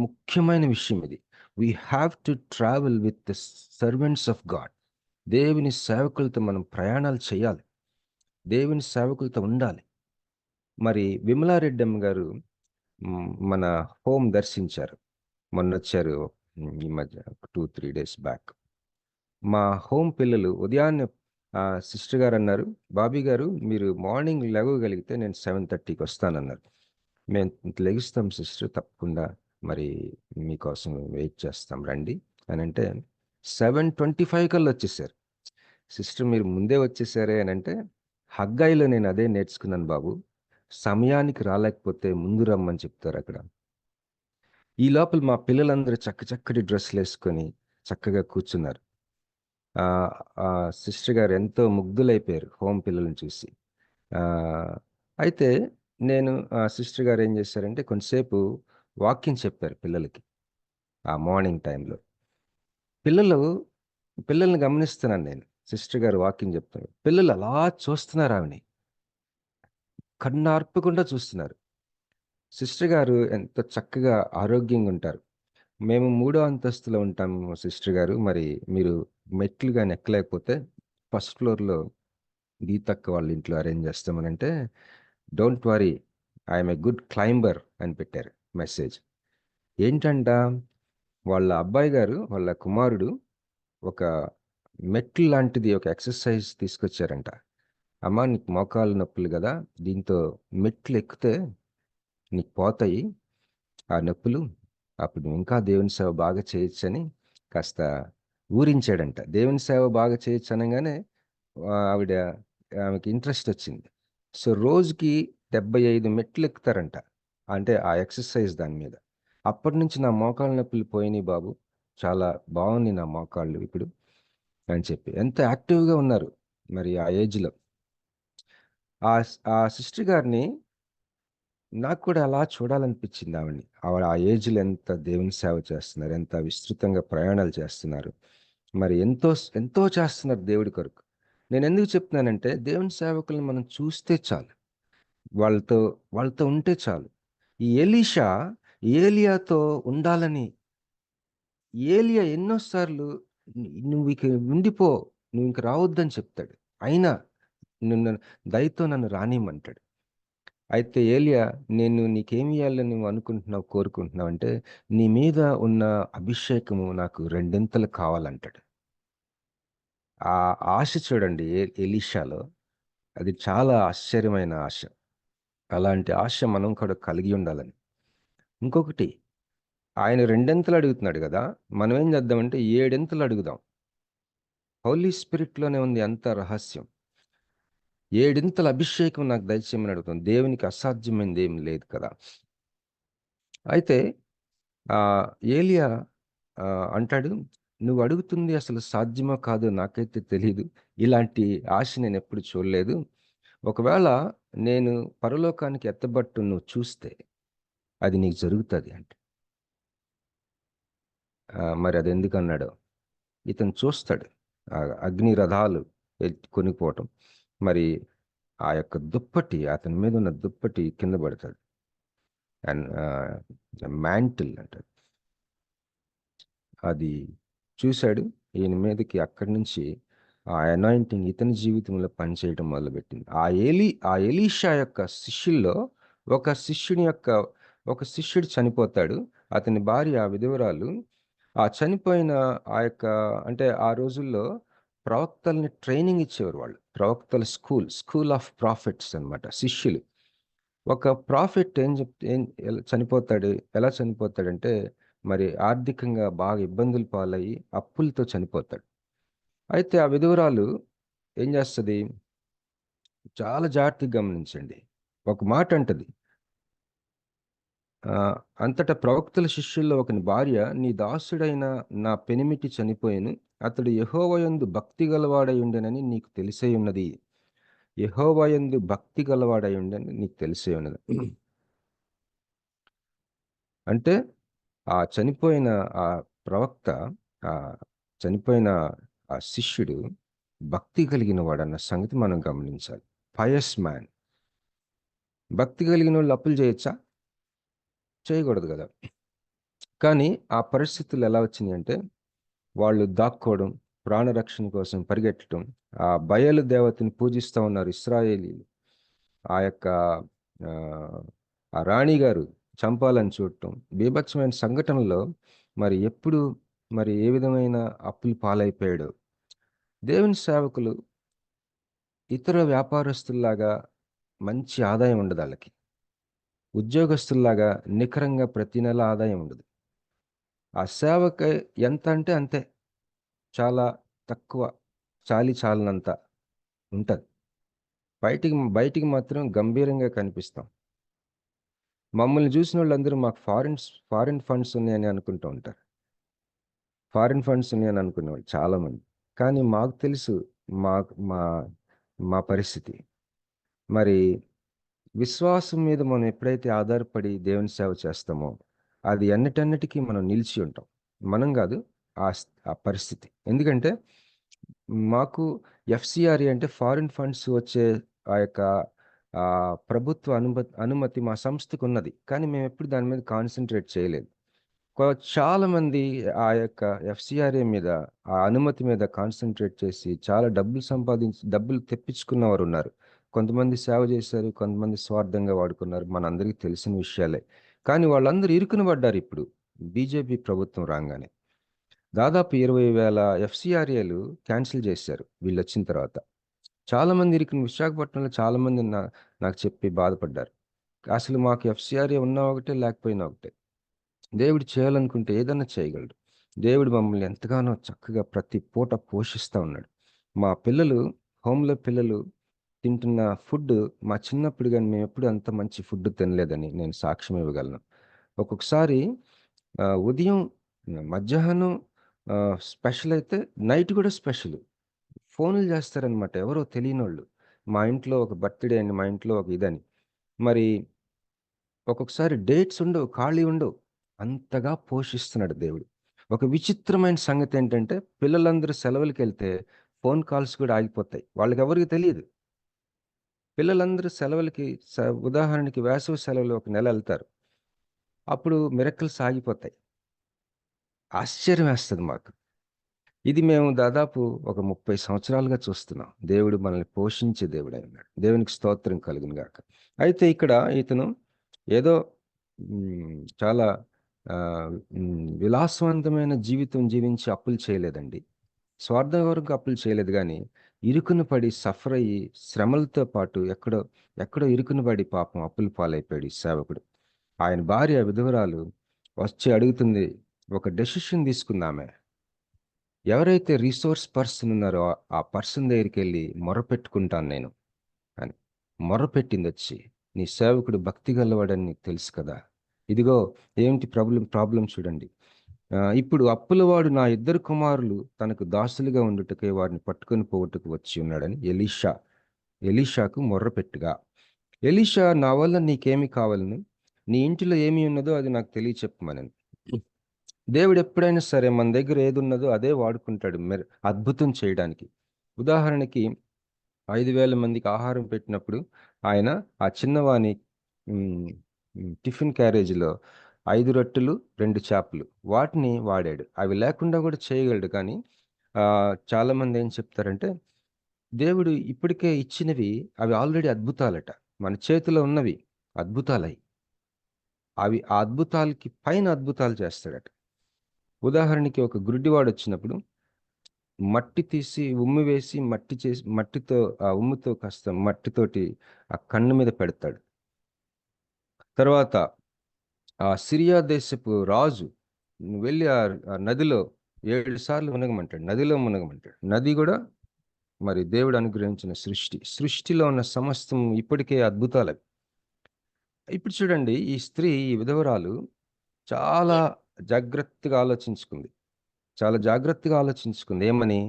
ముఖ్యమైన విషయం ఇది. We have to travel with the servants of God. దేవుని సేవకులతో మనం ప్రయాణాలు చేయాలి. దేవుని సేవకులతో ఉండాలి. మరి విమలారెడ్డమ్మ గారు మన హోమ్ దర్శించారు. మొన్న వచ్చారు ఈ మధ్య 2-3 days బ్యాక్. మా హోమ్ పిల్లలు ఉదయాన్నే సిస్టర్ గారు అన్నారు, బాబీ గారు మీరు మార్నింగ్ లేవగలిగితే నేను 7:30కి వస్తానన్నారు. మేము లెగుస్తాం సిస్టర్, తప్పకుండా మరి మీకోసం వెయిట్ చేస్తాం రండి అని అంటే 7:25 కల్లా వచ్చేసారు. సిస్టర్ మీరు ముందే వచ్చేసారే అని అంటే, హగ్గాయిలో నేను అదే నేర్చుకున్నాను బాబు, సమయానికి రాలేకపోతే ముందు రమ్మని చెప్తారు అక్కడ. ఈ లోపల మా పిల్లలందరూ చక్కటి డ్రెస్సులు వేసుకొని చక్కగా కూర్చున్నారు. సిస్టర్ గారు ఎంతో ముగ్ధులైపోయారు హోమ్ పిల్లలను చూసి. అయితే నేను సిస్టర్ గారు ఏం చేశారంటే కొంతసేపు వాక్యం చెప్పారు పిల్లలకి ఆ మార్నింగ్ టైంలో. పిల్లల్ని గమనిస్తున్నాను నేను. సిస్టర్ గారు వాకింగ్ చెప్తున్నారు. పిల్లలు అలా చూస్తున్నారు ఆవిని, కన్నార్పకుండా చూస్తున్నారు. సిస్టర్ గారు ఎంత చక్కగా ఆరోగ్యంగా ఉంటారు. మేము 3వ అంతస్తులో ఉంటాము సిస్టర్ గారు. మరి మీరు మెట్లు కానీ ఎక్కలేకపోతే ఫస్ట్ ఫ్లోర్లో గీతక్క వాళ్ళ ఇంట్లో అరేంజ్ చేస్తామనంటే, don't worry I'm a good climber అని పెట్టారు మెసేజ్. ఏంటంట, వాళ్ళ అబ్బాయి గారు, వాళ్ళ కుమారుడు ఒక మెట్లు లాంటిది ఒక ఎక్సర్సైజ్ తీసుకొచ్చారంట. అమ్మ నీకు మోకాలు నొప్పులు కదా, దీంతో మెట్లు ఎక్కితే నీకు పోతాయి ఆ నొప్పులు, అప్పుడు ఇంకా దేవుని సేవ బాగా చేయొచ్చని కాస్త ఊరించాడంట. దేవుని సేవ బాగా చేయొచ్చు అనగానే ఆమెకి ఇంట్రెస్ట్ వచ్చింది. సో రోజుకి 75 మెట్లు ఎక్కుతారంట, అంటే ఆ ఎక్సర్సైజ్ దాని మీద. అప్పటి నుంచి నా మోకాళ్ళ నొప్పులు పోయినాయి బాబు, చాలా బాగుంది నా మోకాళ్ళు ఇప్పుడు అని చెప్పి ఎంత యాక్టివ్గా ఉన్నారు మరి ఆ ఏజ్లో. ఆ సిస్టర్ గారిని నాకు కూడా అలా చూడాలనిపించింది. ఆవిడ ఆ ఏజ్లో ఎంత దేవుని సేవ చేస్తున్నారు, ఎంత విస్తృతంగా ప్రయాణాలు చేస్తున్నారు, మరి ఎంతో ఎంతో చేస్తున్నారు దేవుడి కొరకు. నేను ఎందుకు చెప్తున్నానంటే దేవుని సేవకులను మనం చూస్తే చాలు, వాళ్ళతో ఉంటే చాలు. ఈ ఎలీషా ఏలియాతో ఉండాలని, ఏలియా ఎన్నోసార్లు నువ్వు ఇక ఉండిపో, నువ్వు ఇంక రావద్దని చెప్తాడు, అయినా దయతో నన్ను రానిమ్మంటాడు. అయితే ఏలియా, నేను నీకేమి ఇవ్వాలని నువ్వు అనుకుంటున్నావు, కోరుకుంటున్నావు అంటే, నీ మీద ఉన్న అభిషేకము నాకు 2 కావాలంటాడు. ఆ ఆశ చూడండి ఎలీషాలో, అది చాలా ఆశ్చర్యమైన ఆశ. అలాంటి ఆశ మనం కూడా కలిగి ఉండాలని. ఇంకొకటి, ఆయన 2 అడుగుతున్నాడు కదా, మనం ఏం చేద్దామంటే 7 అడుగుదాం. హోలీ స్పిరిట్లోనే ఉంది అంత రహస్యం. 7 అభిషేకం నాకు దయచేయమని అడుగుతాం. దేవునికి అసాధ్యమైనది ఏం లేదు కదా. అయితే ఏలియా అంటాడు, నువ్వు అడుగుతుంది అసలు సాధ్యమో కాదో నాకైతే తెలియదు, ఇలాంటి ఆశ నేను ఎప్పుడు చూడలేదు. ఒకవేళ నేను పరలోకానికి ఎత్తబట్టు నువ్వు చూస్తే అది నీకు జరుగుతుంది అంటే. మరి అది ఎందుకు అన్నాడు, ఇతను చూస్తాడు అగ్ని రథాలు కొనిపోవటం, మరి ఆ యొక్క దుప్పటి, అతని మీద ఉన్న దుప్పటి కింద పడుతుంది, అండ్ మ్యాంటిల్ అంటారు, అది చూశాడు. ఈయన మీదకి అక్కడి నుంచి ఆ అనాయింటింగ్ ఇతని జీవితంలో పనిచేయడం మొదలుపెట్టింది. ఆ ఎలీషా యొక్క శిష్యుల్లో ఒక శిష్యుడు చనిపోతాడు. అతని భార్య విధవరాలు. ఆ చనిపోయిన ఆ యొక్క, అంటే ఆ రోజుల్లో ప్రవక్తల్ని ట్రైనింగ్ ఇచ్చేవారు వాళ్ళు. ప్రవక్తల స్కూల్ ఆఫ్ ప్రాఫిట్స్ అన్నమాట, శిష్యులు. ఒక ప్రాఫిట్ చనిపోతాడు, ఎలా చనిపోతాడంటే మరి ఆర్థికంగా బాగా ఇబ్బందులు పాలయ్యి అప్పులతో చనిపోతాడు. అయితే ఆ విధవరాలు ఏం చేస్తుంది? చాలా జాగ్రత్తగా గమనించండి. ఒక మాట అంటది, అంతటా ప్రవక్తల శిష్యుల్లో ఒకని భార్య, నీ దాసుడైన నా పెనిమిటి చనిపోయాను, అతడు యెహోవాయందు భక్తి గలవాడై ఉండెనని నీకు తెలిసే ఉన్నది. యెహోవాయందు భక్తి గలవాడై ఉండని నీకు తెలిసే ఉన్నది. అంటే ఆ చనిపోయిన ఆ ప్రవక్త, ఆ చనిపోయిన ఆ శిష్యుడు భక్తి కలిగిన వాడన్న సంగతి మనం గమనించాలి. Pious man. భక్తి కలిగిన వాళ్ళు అప్పులు చేయొచ్చా? చేయకూడదు కదా. కానీ ఆ పరిస్థితులు ఎలా వచ్చినాయి అంటే, వాళ్ళు దాక్కోవడం, ప్రాణరక్షణ కోసం పరిగెట్టడం, ఆ బయలు దేవతని పూజిస్తూ ఉన్నారు ఇశ్రాయేలీలు. ఆ యొక్క ఆ రాణి గారు చంపాలని చూడటం, బీభత్సమైన సంఘటనలో మరి ఎప్పుడు మరి ఏ విధమైన అప్పులు పాలైపోయాడు. దేవుని సేవకులు ఇతర వ్యాపారస్తుల్లాగా మంచి ఆదాయం ఉండదు వాళ్ళకి. ఉద్యోగస్తుల్లాగా నికరంగా ప్రతి నెల ఆదాయం ఉండదు. ఆ సేవకి ఎంత అంటే అంతే, చాలా తక్కువ, చాలినంత ఉంటుంది. బయటికి మాత్రం గంభీరంగా కనిపిస్తాం. మమ్మల్ని చూసిన వాళ్ళందరూ మాకు ఫారిన్ ఫండ్స్ ఉన్నాయని అనుకుంటూ ఉంటారు. ఫారిన్ ఫండ్స్ ఉన్నాయని అనుకునేవాళ్ళు చాలామంది. కానీ మాకు తెలుసు మా మా మా పరిస్థితి. మరి విశ్వాసం మీద మనం ఎప్పుడైతే ఆధారపడి దేవుని సేవ చేస్తామో, అది అన్నిటన్నిటికీ మనం నిలిచి ఉంటాం. మనం కాదు, ఆ పరిస్థితి. ఎందుకంటే మాకు ఎఫ్సిఆర్ఏ అంటే ఫారిన్ ఫండ్స్ వచ్చే ఆ యొక్క ప్రభుత్వ అనుమతి మా సంస్థకు ఉన్నది. కానీ మేము ఎప్పుడు దాని మీద కాన్సన్ట్రేట్ చేయలేదు. చాలామంది ఆ యొక్క ఎఫ్సిఆర్ఏ మీద, ఆ అనుమతి మీద కాన్సన్ట్రేట్ చేసి చాలా డబ్బులు తెప్పించుకున్నవారు ఉన్నారు. కొంతమంది సేవ చేశారు, కొంతమంది స్వార్థంగా వాడుకున్నారు. మనందరికీ తెలిసిన విషయాలే. కానీ వాళ్ళందరూ ఇరుకున పడ్డారు. ఇప్పుడు బీజేపీ ప్రభుత్వం రాగానే దాదాపు 20,000 ఎఫ్సిఆర్ఏలు క్యాన్సిల్ చేశారు వీళ్ళు వచ్చిన తర్వాత. చాలామంది విశాఖపట్నంలో చాలామంది నాకు చెప్పి బాధపడ్డారు. అసలు మాకు ఎఫ్సిఆర్ఏ ఉన్నా ఒకటే, లేకపోయినా ఒకటే. దేవుడు చేయాలనుకుంటే ఏదన్నా చేయగలడు. దేవుడు మమ్మల్ని ఎంతగానో చక్కగా ప్రతి పూట పోషిస్తూ ఉన్నాడు. మా పిల్లలు, హోమ్లో పిల్లలు తింటున్న ఫుడ్ మా చిన్నప్పుడు కానీ మేము ఎప్పుడు అంత మంచి ఫుడ్ తినలేదని నేను సాక్ష్యం ఇవ్వగలను. ఒక్కొక్కసారి ఉదయం, మధ్యాహ్నం స్పెషల్ అయితే నైట్ కూడా స్పెషల్. ఫోన్లు చేస్తారనమాట ఎవరో తెలియనోళ్ళు. మా ఇంట్లో ఒక బర్త్డే అని, మా ఇంట్లో ఒక ఇదని. మరి ఒక్కొక్కసారి డేట్స్ ఉండవు, ఖాళీ ఉండవు. అంతగా పోషిస్తున్నాడు దేవుడు. ఒక విచిత్రమైన సంగతి ఏంటంటే, పిల్లలందరూ సెలవులకి వెళ్తే ఫోన్ కాల్స్ కూడా ఆగిపోతాయి. వాళ్ళకి ఎవరికి తెలియదు. పిల్లలందరూ సెలవులకి, ఉదాహరణకి వేసవి సెలవులు ఒక నెల వెళ్తారు. అప్పుడు మిరకిల్స్ ఆగిపోతాయి. ఆశ్చర్యం వేస్తుంది మాకు. ఇది మేము దాదాపు ఒక 30 సంవత్సరాలుగా చూస్తున్నాం. దేవుడు మనల్ని పోషించే దేవుడై ఉన్నాడు. దేవునికి స్తోత్రం కలుగును గాక. అయితే ఇక్కడ ఇతను ఏదో చాలా విలాసవంతమైన జీవితం జీవించి అప్పులు చేయలేదండి. స్వార్థం వరకు అప్పులు చేయలేదు. కానీ ఇరుకున పడి సఫర్ అయ్యి శ్రమలతో పాటు ఎక్కడో ఇరుకున పడి పాపం అప్పులు పాలైపోయాడు ఈ సేవకుడు. ఆయన భార్య విధవరాలు వచ్చి అడుగుతుంది, ఒక డెసిషన్ తీసుకుందామే. ఎవరైతే రిసోర్స్ పర్సన్ ఉన్నారో ఆ పర్సన్ దగ్గరికి వెళ్ళి మొరపెట్టుకుంటాను నేను అని మొరపెట్టింది. వచ్చి, నీ సేవకుడు భక్తి గలవాడని నీకు తెలుసు కదా, ఇదిగో ఏంటి ప్రాబ్లం చూడండి. ఇప్పుడు అప్పులవాడు నా 2 కుమారులు తనకు దాసులుగా ఉండుటకే వారిని పట్టుకొని పోగొట్టుకు వచ్చి ఉన్నాడని ఎలీషాకు మొర్రపెట్టుగా, ఎలీషా, నా వల్ల నీకేమి కావాలను, నీ ఇంటిలో ఏమి ఉన్నదో అది నాకు తెలియచెప్పమని. దేవుడు ఎప్పుడైనా సరే మన దగ్గర ఏది ఉన్నదో అదే వాడుకుంటాడు అద్భుతం చేయడానికి. ఉదాహరణకి 5,000 మందికి ఆహారం పెట్టినప్పుడు ఆయన ఆ చిన్నవాని టిఫిన్ క్యారేజీలో 5 రొట్టెలు 2 చేపలు వాటిని వాడాడు. అవి లేకుండా కూడా చేయగలడు. కానీ చాలామంది ఏం చెప్తారంటే, దేవుడు ఇప్పటికే ఇచ్చినవి అవి ఆల్రెడీ అద్భుతాలట. మన చేతిలో ఉన్నవి అద్భుతాలై, అవి ఆ అద్భుతాలకి పైన అద్భుతాలు చేస్తాడట. ఉదాహరణకి ఒక గుడ్డివాడు వచ్చినప్పుడు మట్టి తీసి ఉమ్మి వేసి మట్టితో ఆ ఉమ్ముతో కాస్త మట్టితోటి ఆ కన్ను మీద పెడతాడు. తర్వాత ఆ సిరియా దేశపు రాజు వెళ్ళి ఆ నదిలో 7 సార్లు మునగమంటాడు. నదిలో మునగమంటాడు. నది కూడా మరి దేవుడు అనుగ్రహించిన సృష్టిలో ఉన్న సమస్తం ఇప్పటికే అద్భుతాలు. ఇప్పుడు చూడండి, ఈ స్త్రీ, ఈ విధవరాలు చాలా జాగ్రత్తగా ఆలోచించుకుంది. ఏమని?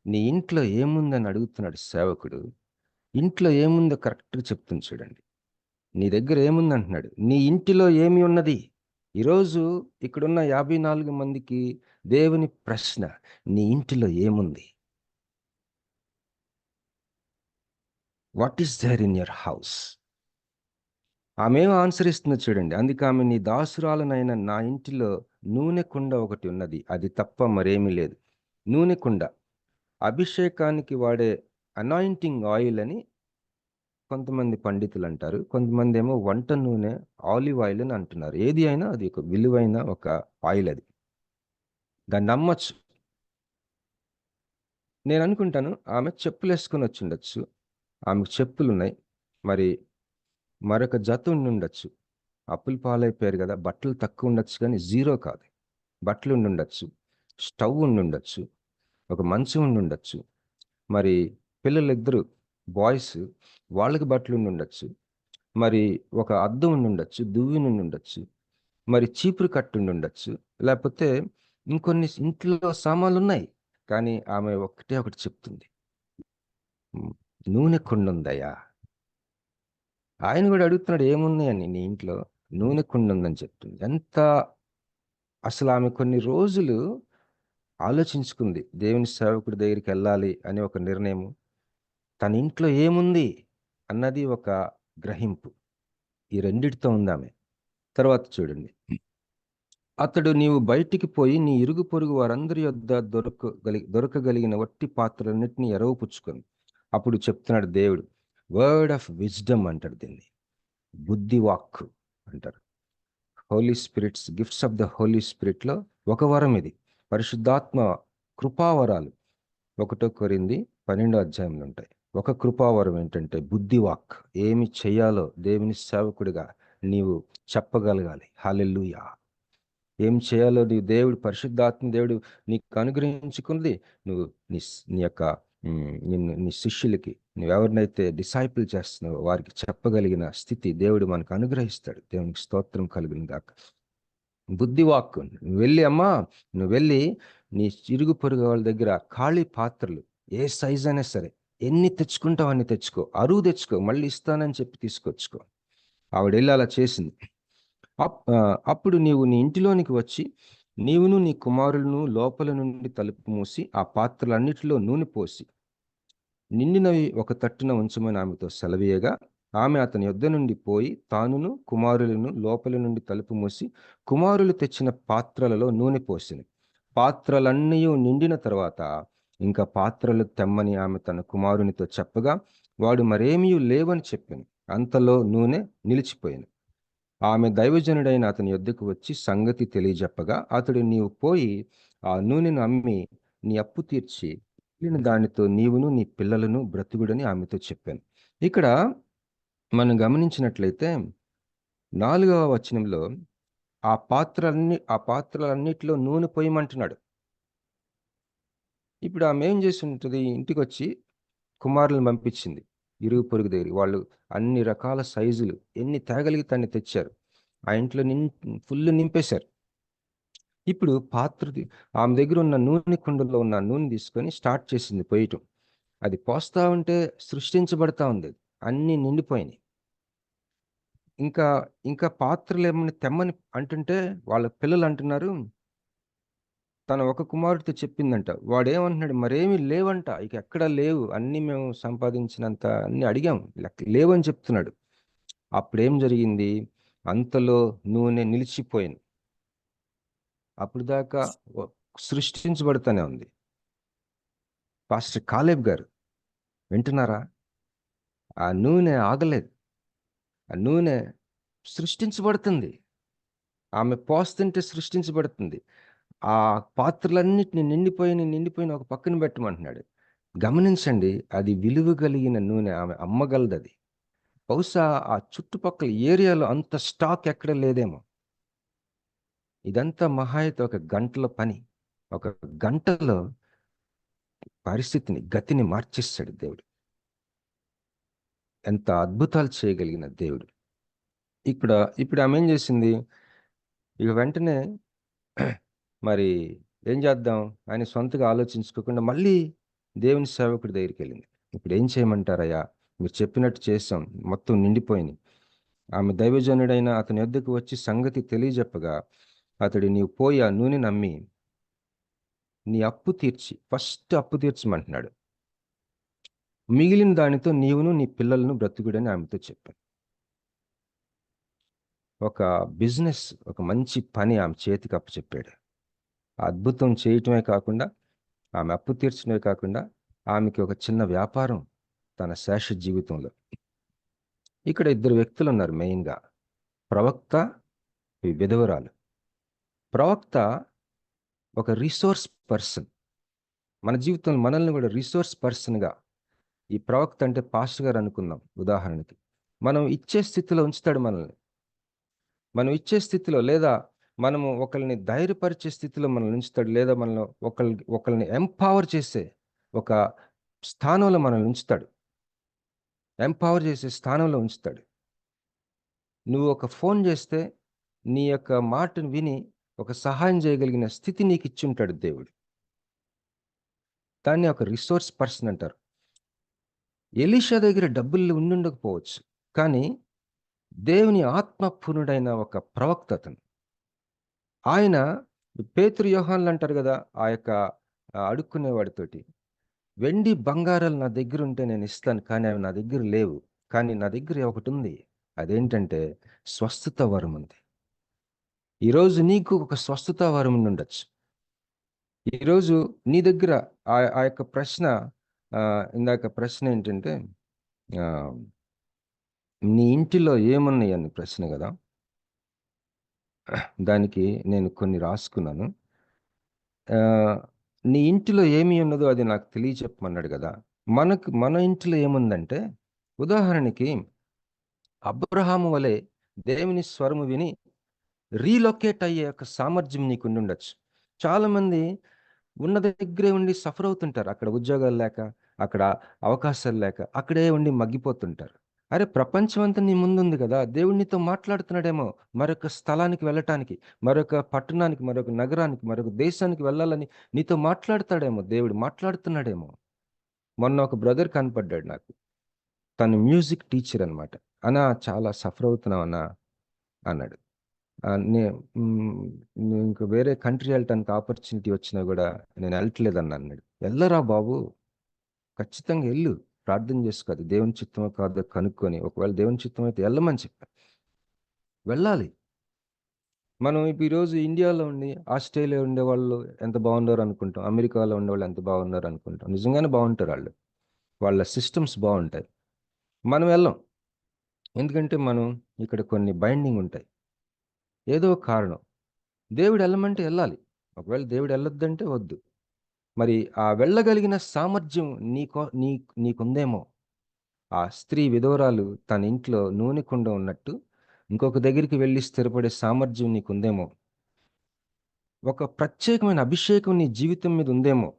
నీ ఇంట్లో ఏముందని అడుగుతున్నాడు సేవకుడు. ఇంట్లో ఏముందో కరెక్ట్గా చెప్తుంది చూడండి. నీ దగ్గర ఏముంది అంటున్నాడు. నీ ఇంటిలో ఏమి ఉన్నది? ఈరోజు ఇక్కడున్న 54 మందికి దేవుని ప్రశ్న, నీ ఇంటిలో ఏముంది? What is there in your house? ఆమె ఏం ఆన్సర్ ఇస్తుందో చూడండి. అందుకే ఆమె, నీ దాసురాలనైన నా ఇంటిలో నూనె కుండ ఒకటి ఉన్నది, అది తప్ప మరేమీ లేదు. నూనె కుండ అభిషేకానికి వాడే అనాయింటింగ్ ఆయిల్ అని కొంతమంది పండితులు అంటారు. కొంతమంది ఏమో వంట నూనె, ఆలివ్ ఆయిల్ అని అంటున్నారు. ఏది అయినా అది ఒక విలువైన ఒక ఆయిల్. అది దాన్ని నమ్మచ్చు. నేను అనుకుంటాను ఆమె చెప్పులు వేసుకొని వచ్చి ఉండొచ్చు. ఆమెకు చెప్పులు ఉన్నాయి. మరి మరొక జత ఉండి ఉండొచ్చు. అప్పుల పాలైపోయారు కదా, బట్టలు తక్కువ ఉండొచ్చు, కానీ జీరో కాదు. బట్టలు ఉండి ఉండొచ్చు, స్టవ్ ఉండి ఉండొచ్చు, ఒక మంచం ఉండి ఉండొచ్చు. మరి పిల్లలిద్దరు బాయ్స్, వాళ్ళకి బట్టలు ఉండి ఉండొచ్చు. మరి ఒక అద్దం ఉండి ఉండొచ్చు, దువ్వి నుండి ఉండొచ్చు, మరి చీపురు కట్టు ఉండి ఉండొచ్చు, లేకపోతే ఇంకొన్ని ఇంట్లో సామాన్లు ఉన్నాయి. కానీ ఆమె ఒకటి చెప్తుంది, నూనె కుండ ఉందయ్యా. ఆయన కూడా అడుగుతున్నాడు, ఏమున్నాయని నీ ఇంట్లో? నూనె కుండ ఉందని చెప్తుంది. అసలు ఆమె కొన్ని రోజులు ఆలోచించుకుంది. దేవుని సేవకుడి దగ్గరికి వెళ్ళాలి అని ఒక నిర్ణయం, తన ఇంట్లో ఏముంది అన్నది ఒక గ్రహింపు. ఈ రెండిటితో ఉంది ఆమె. తర్వాత చూడండి, అతడు, నీవు బయటికి పోయి నీ ఇరుగు పొరుగు వారందరి యొద్ద దొరకగలిగిన వట్టి పాత్రలన్నిటిని ఎరవు పుచ్చుకొని. అప్పుడు చెప్తున్నాడు దేవుడు, వర్డ్ ఆఫ్ విజ్డమ్ అంటారు దీన్ని, బుద్ధి వాక్కు అంటారు. Holy Spirits, gifts of the Holy స్పిరిట్లో ఒక వరం ఇది. పరిశుద్ధాత్మ కృపావరాలు 1 కొరింథీ 12 ఉంటాయి. ఒక కృపావరం ఏంటంటే బుద్ధివాక్. ఏమి చేయాలో దేవుని సేవకుడిగా నీవు చెప్పగలగాలి. హల్లెలూయా. ఏం చేయాలో నీవు పరిశుద్ధాత్మ దేవుడు నీకు అనుగ్రహించుకున్నది, నువ్వు నీ యొక్క నీ శిష్యులకి, నువ్వెవరినైతే డిసైపుల్ చేస్తున్నావో వారికి చెప్పగలిగిన స్థితి దేవుడు మనకు అనుగ్రహిస్తాడు. దేవునికి స్తోత్రం కలుగును గాక. బుద్ధివాక్కు. నువ్వు వెళ్ళి నీ ఇరుగు పొరుగు వాళ్ళ దగ్గర ఖాళీ పాత్రలు, ఏ సైజ్ అయినా సరే, ఎన్ని తెచ్చుకుంటావు అన్ని తెచ్చుకో, అరువు తెచ్చుకో, మళ్ళీ ఇస్తానని చెప్పి తీసుకొచ్చుకో. ఆవిడ వెళ్ళి అలా చేసింది. అప్పుడు నీవు నీ ఇంటిలోనికి వచ్చి నీవును నీ కుమారులను లోపల నుండి తలుపు మూసి ఆ పాత్రలన్నిటిలో నూనె పోసి నిండినవి ఒక తట్టున ఉంచమని ఆమెతో సెలవీయగా, ఆమె అతని యొద్ద నుండి పోయి తానును కుమారులను లోపలి నుండి తలుపు మూసి కుమారులు తెచ్చిన పాత్రలలో నూనె పోసింది. పాత్రలన్నీ నిండిన తర్వాత ఇంకా పాత్రలు తెమ్మని ఆమె తన కుమారునితో చెప్పగా, వాడు మరేమీ లేవని చెప్పాను. అంతలో నూనె నిలిచిపోయింది. ఆమె దైవజనుడైన అతని యొద్దకు వచ్చి సంగతి తెలియజెప్పగా, అతడు, నీవు పోయి ఆ నూనెను అమ్మి నీ అప్పు తీర్చి మిగిలిన దానితో నీవును నీ పిల్లలను బ్రతుకుడని ఆమెతో చెప్పాను. ఇక్కడ మనం గమనించినట్లయితే 4వ వచనంలో ఆ పాత్రలన్నిటిలో నూనె పోయమంటున్నాడు. ఇప్పుడు ఆమె ఏం చేసి ఉంటుంది? ఇంటికి వచ్చి కుమారులను పంపించింది ఇరుగు పొరుగు దగ్గర. వాళ్ళు అన్ని రకాల సైజులు ఎన్ని తేగలిగితే అన్ని తెచ్చారు. ఆ ఇంట్లో ఫుల్ నింపేశారు. ఇప్పుడు ఆమె దగ్గర ఉన్న నూనె కుండలో ఉన్న నూనె తీసుకొని స్టార్ట్ చేసింది పోయటం. అది పోస్తా ఉంటే సృష్టించబడతా ఉంది. అన్ని నిండిపోయినాయి. ఇంకా పాత్రలు ఏమని తెమ్మని అంటుంటే వాళ్ళ పిల్లలు అంటున్నారు, తన ఒక కుమారుడితో చెప్పిందంట. వాడేమంటున్నాడు, మరేమీ లేవంట, ఇక ఎక్కడా లేవు, అన్ని మేము సంపాదించినంత అన్ని అడిగాం, లేవని చెప్తున్నాడు. అప్పుడేం జరిగింది? అంతలో నూనె నిలిచిపోయింది. అప్పుడు దాకా సృష్టించబడుతూనే ఉంది. పాస్టర్ కాలేబ్ గారు వింటున్నారా? ఆ నూనె ఆగలేదు. ఆ నూనె సృష్టించబడుతుంది. ఆమె పోస్తుంటే సృష్టించబడుతుంది. ఆ పాత్రలన్నిటిని నిండిపోయిన ఒక పక్కన పెట్టమంటున్నాడు. గమనించండి, అది విలువ కలిగిన నూనె, ఆమె అమ్మగలదు అది. బహుశా ఆ చుట్టుపక్కల ఏరియాలో అంత స్టాక్ ఎక్కడ లేదేమో. ఇదంతా మహా అయితే ఒక గంటల పని. ఒక గంటలో పరిస్థితిని, గతిని మార్చేస్తాడు దేవుడు. ఎంత అద్భుతాలు చేయగలిగిన దేవుడు. ఇప్పుడు ఆమె ఏం చేసింది? ఇక వెంటనే మరి ఏం చేద్దాం అని సొంతగా ఆలోచించుకోకుండా మళ్ళీ దేవుని సేవకుడి దగ్గరికి వెళ్ళింది. ఇప్పుడు ఏం చేయమంటారయ్యా? మీరు చెప్పినట్టు చేసాం, మొత్తం నిండిపోయింది. ఆమె దైవజనుడైన అతని యొద్దకు వచ్చి సంగతి తెలియజెప్పగా, అతడు, నీవు పోయి ఆ నూనె నమ్మి నీ అప్పు తీర్చి, ఫస్ట్ అప్పు తీర్చమంటున్నాడు, మిగిలిన దానితో నీవును నీ పిల్లలను బ్రతుకుడని ఆమెతో చెప్పాను. ఒక బిజినెస్, ఒక మంచి పని ఆమె చేతికి అప్పచెప్పాడు. అద్భుతం చేయటమే కాకుండా, ఆమె అప్పు తీర్చడమే కాకుండా, ఆమెకి ఒక చిన్న వ్యాపారం తన శేష జీవితంలో. ఇక్కడ ఇద్దరు వ్యక్తులు ఉన్నారు మెయిన్గా, ప్రవక్త, విధవరాలు. ప్రవక్త ఒక రిసోర్స్ పర్సన్. మన జీవితంలో మనల్ని కూడా రిసోర్స్ పర్సన్గా, ఈ ప్రవక్త అంటే పాస్టర్ గారు అనుకుందాం ఉదాహరణకి. మనం ఇచ్చే స్థితిలో ఉంచుతాడు మనల్ని. మనం ఇచ్చే స్థితిలో, లేదా మనము ఒకరిని ధైర్యపరిచే స్థితిలో మనల్ని ఉంచుతాడు, లేదా మనల్ని ఒకరిని ఎంపవర్ చేసే ఒక స్థానంలో మనల్ని ఉంచుతాడు. ఎంపవర్ చేసే స్థానంలో ఉంచుతాడు. నువ్వు ఒక ఫోన్ చేస్తే నీ యొక్క మాటను విని ఒక సహాయం చేయగలిగిన స్థితి నీకు ఇచ్చుంటాడు దేవుడు. దాన్ని ఒక రిసోర్స్ పర్సన్ అంటారు. ఎలీషా దగ్గర డబ్బులు ఉండుండకపోవచ్చు, కానీ దేవుని ఆత్మపూర్ణుడైన ఒక ప్రవక్త అతను. ఆయన పేతురు, యోహాన్లు అంటారు కదా, ఆ యొక్క అడుక్కునేవాడితోటి, వెండి బంగారాలు నా దగ్గర ఉంటే నేను ఇస్తాను, కానీ అవి నా దగ్గర లేవు, కానీ నా దగ్గర ఒకటి ఉంది. అదేంటంటే స్వస్థత వరం ఉంది. ఈరోజు నీకు ఒక స్వస్థత వరం ఉండొచ్చు. ఈరోజు నీ దగ్గర ఆ యొక్క ప్రశ్న, ఇందాక ప్రశ్న ఏంటంటే, నీ ఇంటిలో ఏమున్నాయి అని ప్రశ్న కదా. దానికి నేను కొన్ని రాసుకున్నాను. నీ ఇంటిలో ఏమి ఉన్నదో అది నాకు తెలియచెప్పమన్నాడు కదా. మన ఇంటిలో ఏముందంటే, ఉదాహరణకి అబ్రహాము వలె దేవుని స్వరము విని రీలొకేట్ అయ్యే ఒక సామర్థ్యం నీకు ఉండొచ్చు. చాలామంది ఉన్న దగ్గరే ఉండి సఫర్ అవుతుంటారు. అక్కడ ఉద్యోగాలు లేక, అక్కడ అవకాశాలు లేక, అక్కడే ఉండి మగ్గిపోతుంటారు. అరే, ప్రపంచం అంతా నీ ముందుంది కదా. దేవుడు నీతో మాట్లాడుతున్నాడేమో, మరొక స్థలానికి వెళ్ళటానికి, మరొక పట్టణానికి, మరొక నగరానికి, మరొక దేశానికి వెళ్ళాలని నీతో మాట్లాడతాడేమో, దేవుడు మాట్లాడుతున్నాడేమో. మొన్న ఒక బ్రదర్ కనపడ్డాడు నాకు. తను మ్యూజిక్ టీచర్ అనమాట. అన్నా, చాలా సఫర్ అవుతున్నావు అన్నా అన్నాడు. ఇంకా వేరే కంట్రీ వెళ్ళటానికి ఆపర్చునిటీ వచ్చినా కూడా నేను వెళ్ళట్లేదన్నా అన్నాడు. వెళ్ళరా బాబు, ఖచ్చితంగా వెళ్ళు, ప్రార్థన చేసుకోదు, దేవుని చిత్తమో కాదో కనుక్కొని, ఒకవేళ దేవుని చిత్తం అయితే వెళ్ళమని చెప్పాను. వెళ్ళాలి. మనం ఈరోజు ఇండియాలో ఉండి ఆస్ట్రేలియా ఉండే వాళ్ళు ఎంత బాగున్నారు అనుకుంటాం, అమెరికాలో ఉండే వాళ్ళు ఎంత బాగున్నారు అనుకుంటాం. నిజంగానే బాగుంటారు వాళ్ళు, వాళ్ళ సిస్టమ్స్ బాగుంటాయి. మనం వెళ్ళాం, ఎందుకంటే మనం ఇక్కడ కొన్ని బైండింగ్ ఉంటాయి. ఏదో కారణం, దేవుడు వెళ్ళమంటే వెళ్ళాలి. ఒకవేళ దేవుడు వెళ్ళొద్దంటే వద్దు. మరి ఆ వెళ్ళగలిగిన సామర్థ్యం నీకుందేమో. ఆ స్త్రీ విధవరాలు తన ఇంట్లో నూనె కుండ ఉన్నట్టు ఇంకొక దగ్గరికి వెళ్ళి స్థిరపడే సామర్థ్యం నీకుందేమో. ఒక ప్రత్యేకమైన అభిషేకం నీ జీవితం మీద ఉందేమో.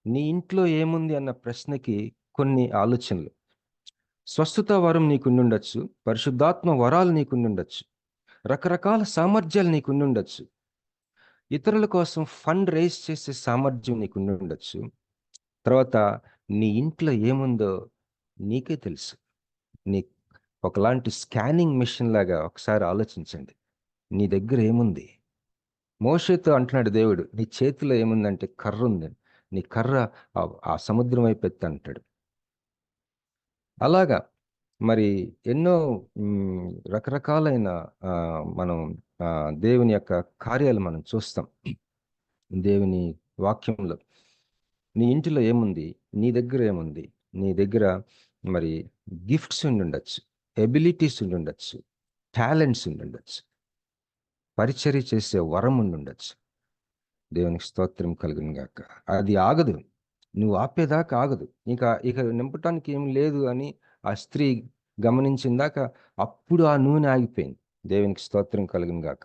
నీ ఇంట్లో ఏముంది అన్న ప్రశ్నకి కొన్ని ఆలోచనలు. స్వస్థత వరం నీకుండొచ్చు, పరిశుద్ధాత్మ వరాలు నీకుండొచ్చు, రకరకాల సామర్థ్యాలు నీకుండొచ్చు, ఇతరుల కోసం ఫండ్ రైజ్ చేసే సామర్థ్యం నీకుండొచ్చు. తర్వాత నీ ఇంట్లో ఏముందో నీకే తెలుసు. నీ ఒకలాంటి స్కానింగ్ మిషన్ లాగా ఒకసారి ఆలోచించండి, నీ దగ్గర ఏముంది. మోషేతో అంటున్నాడు దేవుడు, నీ చేతిలో ఏముందంటే కర్ర ఉంది, నీ కర్ర ఆ సముద్రం వైపు ఎత్తి అంటాడు. అలాగా మరి ఎన్నో రకరకాలైన మనం దేవుని యొక్క కార్యాలు మనం చూస్తాం దేవుని వాక్యంలో. నీ ఇంటిలో ఏముంది, నీ దగ్గర ఏముంది. నీ దగ్గర మరి గిఫ్ట్స్ ఉండొచ్చు, ఎబిలిటీస్ ఉండొచ్చు, టాలెంట్స్ ఉండొచ్చు, పరిచర్య చేసే వరం ఉండొచ్చు. దేవునికి స్తోత్రం కలుగును గాక. అది ఆగదు, నువ్వు ఆపేదాకా ఆగదు. ఇక నింపటానికి ఏం లేదు అని ఆ స్త్రీ గమనించిందాక అప్పుడు ఆ నూనె ఆగిపోయింది. దేవునికి స్తోత్రం కలుగును గాక.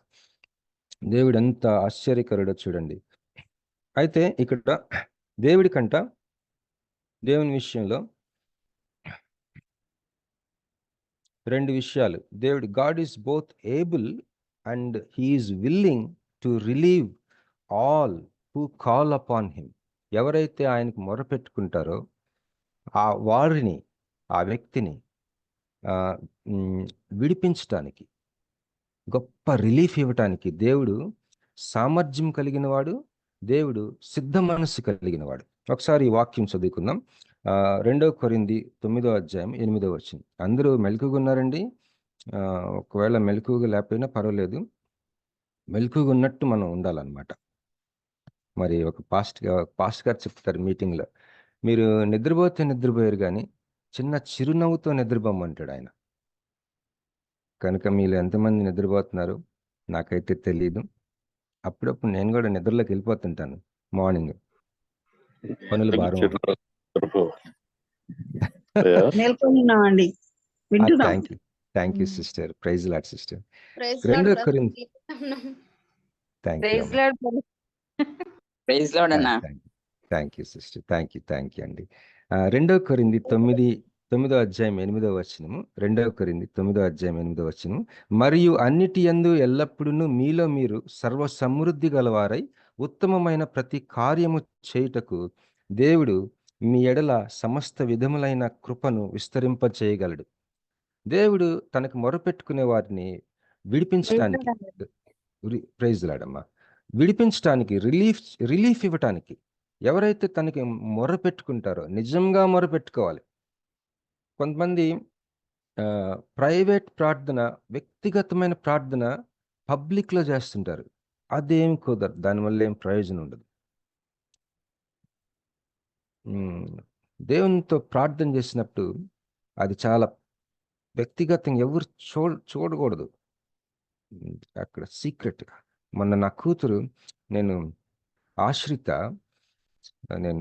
దేవుడు ఎంత ఆశ్చర్యకరుడో చూడండి. అయితే ఇక్కడ దేవుని విషయంలో రెండు విషయాలు. God is both able and he is willing to relieve all who call upon him. ఎవరైతే ఆయనకు మొరపెట్టుకుంటారో ఆ వ్యక్తిని విడిపించటానికి, గొప్ప రిలీఫ్ ఇవ్వటానికి దేవుడు సామర్థ్యం కలిగిన వాడు, దేవుడు సిద్ధ మనస్సు కలిగిన వాడు. ఒకసారి ఈ వాక్యం చదువుకుందాం. 2 కొరింథీ 9:8. అందరూ మెలకుగా ఉన్నారండి? ఒకవేళ మెలకుగా లేకపోయినా పర్వాలేదు, మెలకుగా ఉన్నట్టు మనం ఉండాలన్నమాట. మరి ఒక పాస్ట్ గారు చెప్తారు మీటింగ్లో, మీరు నిద్రపోయారు కానీ చిన్న చిరునవ్వుతో నిద్రపోమంటాడు ఆయన. కనుక మీరు ఎంతమంది నిద్రపోతున్నారు నాకైతే తెలియదు. అప్పుడప్పుడు నేను కూడా నిద్రలోకి వెళ్ళిపోతుంటాను మార్నింగ్, పనులు భారం. Thank you sister. Praise Lord sister. 2 కొరింథీ thank you sister. Thank you అండి. 2 కొరింథీ 9:8. 2 కొరింథీ 9:8. మరియు అన్నిటి యందు ఎల్లప్పుడూ మీలో మీరు సర్వ సమృద్ధి గలవారై ఉత్తమమైన ప్రతి కార్యము చేయుటకు దేవుడు మీ ఎడల సమస్త విధములైన కృపను విస్తరింపచేయగలడు. దేవుడు తనకు మొరపెట్టుకునే వారిని విడిపించడానికి, ప్రైజ్ లార్డ్, విడిపించడానికి, రిలీఫ్ ఇవ్వటానికి, ఎవరైతే తనకి మొరపెట్టుకుంటారో, నిజంగా మొరపెట్టుకోవాలి. కొంతమంది ప్రైవేట్ ప్రార్థన, వ్యక్తిగతమైన ప్రార్థన పబ్లిక్లో చేస్తుంటారు. అదేం కుదరదు, దానివల్ల ఏం ప్రయోజనం ఉండదు. దేవునితో ప్రార్థన చేసినప్పుడు అది చాలా వ్యక్తిగతంగా ఎవరు చూడకూడదు, అక్కడ సీక్రెట్గా. మొన్న నా కూతురు, నేను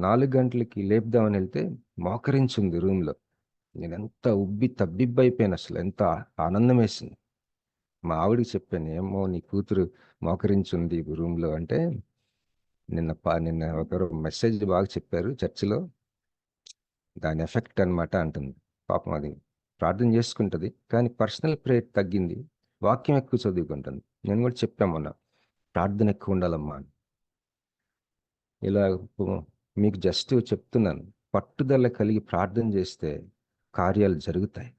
4 గంటలకి లేపుదామని వెళ్తే మోకరించింది రూమ్లో. నేను ఎంత తబ్బిబ్బైపోయాను, అసలు ఎంత ఆనందం వేసింది. మా ఆవిడికి చెప్పాను, ఏమో నీ కూతురు మోకరించింది రూమ్లో అంటే, నిన్న ఒకరు మెసేజ్ బాగా చెప్పారు చర్చిలో, దాని ఎఫెక్ట్ అనమాట అంటుంది. పాపం అది ప్రార్థన చేసుకుంటుంది కానీ పర్సనల్ ప్రేయర్ తగ్గింది, వాక్యం ఎక్కువ చదువుకుంటుంది. నేను కూడా చెప్పామన్నా, ప్రార్థన ఎక్కువ ఉండాలమ్మా అని. ఇలా మీకు జస్ట్ చెప్తున్నాను, పట్టుదల కలిగి ప్రార్థన చేస్తే కార్యాలు జరుగుతాయి.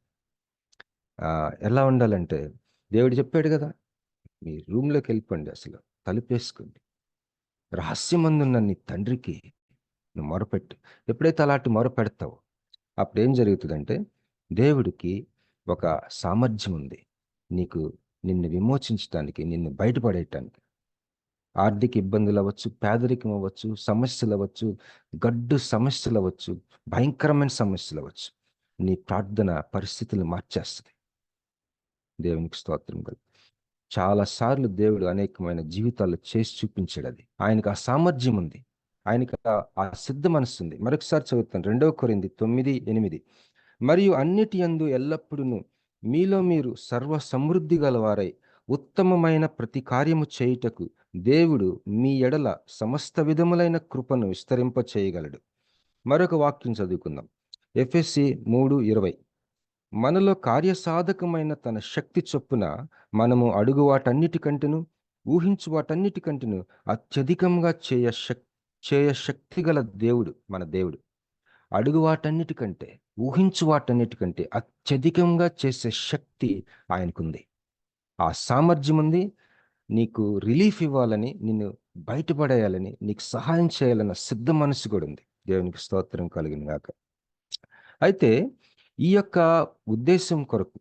ఎలా ఉండాలంటే, దేవుడు చెప్పాడు కదా, మీ రూమ్లోకి వెళ్ళిపోండి, అసలు తలుపేసుకోండి, రహస్యమందున్న నీ తండ్రికి నువ్వు మొరపెట్టు. ఎప్పుడైతే అలాంటి మొరపెడతావో అప్పుడు ఏం జరుగుతుందంటే, దేవుడికి ఒక సామర్థ్యం ఉంది నిన్ను విమోచించడానికి, నిన్ను బయటపడేయటానికి. ఆర్థిక ఇబ్బందులు అవ్వచ్చు, పేదరికం అవ్వచ్చు, సమస్యలు అవ్వచ్చు, గడ్డు సమస్యలు అవ్వచ్చు, భయంకరమైన సమస్యలు అవ్వచ్చు, నీ ప్రార్థన పరిస్థితులు మార్చేస్తుంది. దేవునికి స్తోత్రం. చాలాసార్లు దేవుడు అనేకమైన జీవితాలు చేసి చూపించాడు. అది ఆయనకు ఆ సామర్థ్యం ఉంది, ఆయనకు ఆ సిద్ధ మనస్సు ఉంది. మరొకసారి చదువుతాను, 2 కొరింథీ 9:8. మరియు అన్నిటి యందు ఎల్లప్పుడూ మీలో మీరు సర్వ సమృద్ధి గలవారై ఉత్తమమైన ప్రతి కార్యము చేయుటకు దేవుడు మీ ఎడల సమస్త విధములైన కృపను విస్తరింప చేయగలడు. మరొక వాక్యం చదువుకుందాం, ఎఫెసీ 3:20. మనలో కార్యసాధకమైన తన శక్తి చొప్పున మనము అడుగు వాటన్నిటికంటేను ఊహించు వాటన్నిటికంటేను అత్యధికంగా చేయ శక్తి గల దేవుడు మన దేవుడు. అడుగు వాటన్నిటికంటే, ఊహించు వాటన్నిటికంటే అత్యధికంగా చేసే శక్తి ఆయనకుంది. ఆ సామర్థ్యం ఉంది. నీకు రిలీఫ్ ఇవ్వాలని, నిన్ను బయటపడేయాలని, నీకు సహాయం చేయాలన్న సిద్ధ మనసు కూడా ఉంది. దేవునికి స్తోత్రం కలుగును గాక. అయితే ఈ యొక్క ఉద్దేశం కొరకు,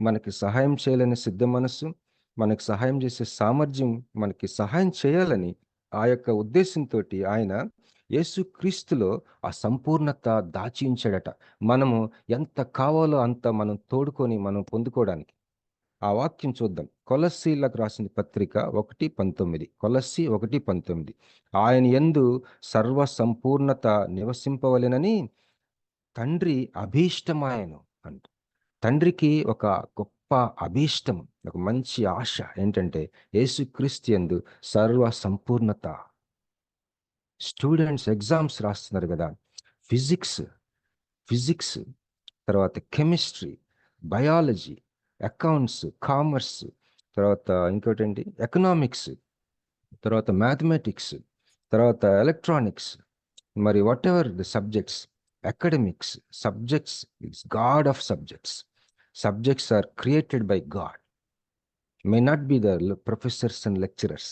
మనకి సహాయం చేయాలని సిద్ధ మనస్సు, మనకి సహాయం చేసే సామర్థ్యం, మనకి సహాయం చేయాలని ఆ యొక్క ఉద్దేశంతో ఆయన యేసుక్రీస్తులో ఆ సంపూర్ణత దాచి ఉంచాడట. మనము ఎంత కావాలో అంత మనం తోడుకొని మనం పొందుకోవడానికి. ఆ వాక్యం చూద్దాం. కొలస్సీలకు రాసిన పత్రిక 1:19. కొలస్సీ 1:19. ఆయన యందు సర్వ సంపూర్ణత నివసింపవలెనని తండ్రి అభీష్టమాయను అంట. తండ్రికి ఒక గొప్ప అభీష్టం, ఒక మంచి ఆశ ఏంటంటే యేసుక్రీస్తు యందు సర్వ సంపూర్ణత. స్టూడెంట్స్ ఎగ్జామ్స్ రాస్తున్నారు కదా, ఫిజిక్స్, తర్వాత కెమిస్ట్రీ, బయాలజీ, అకౌంట్స్, కామర్స్, తర్వాత ఇంకోటి ఏంటి ఎకనామిక్స్, తర్వాత మ్యాథమెటిక్స్, తర్వాత ఎలక్ట్రానిక్స్, మరి what ever the subjects, academics, subjects is God of subjects. Subjects are created by God. May not be the professors and lecturers.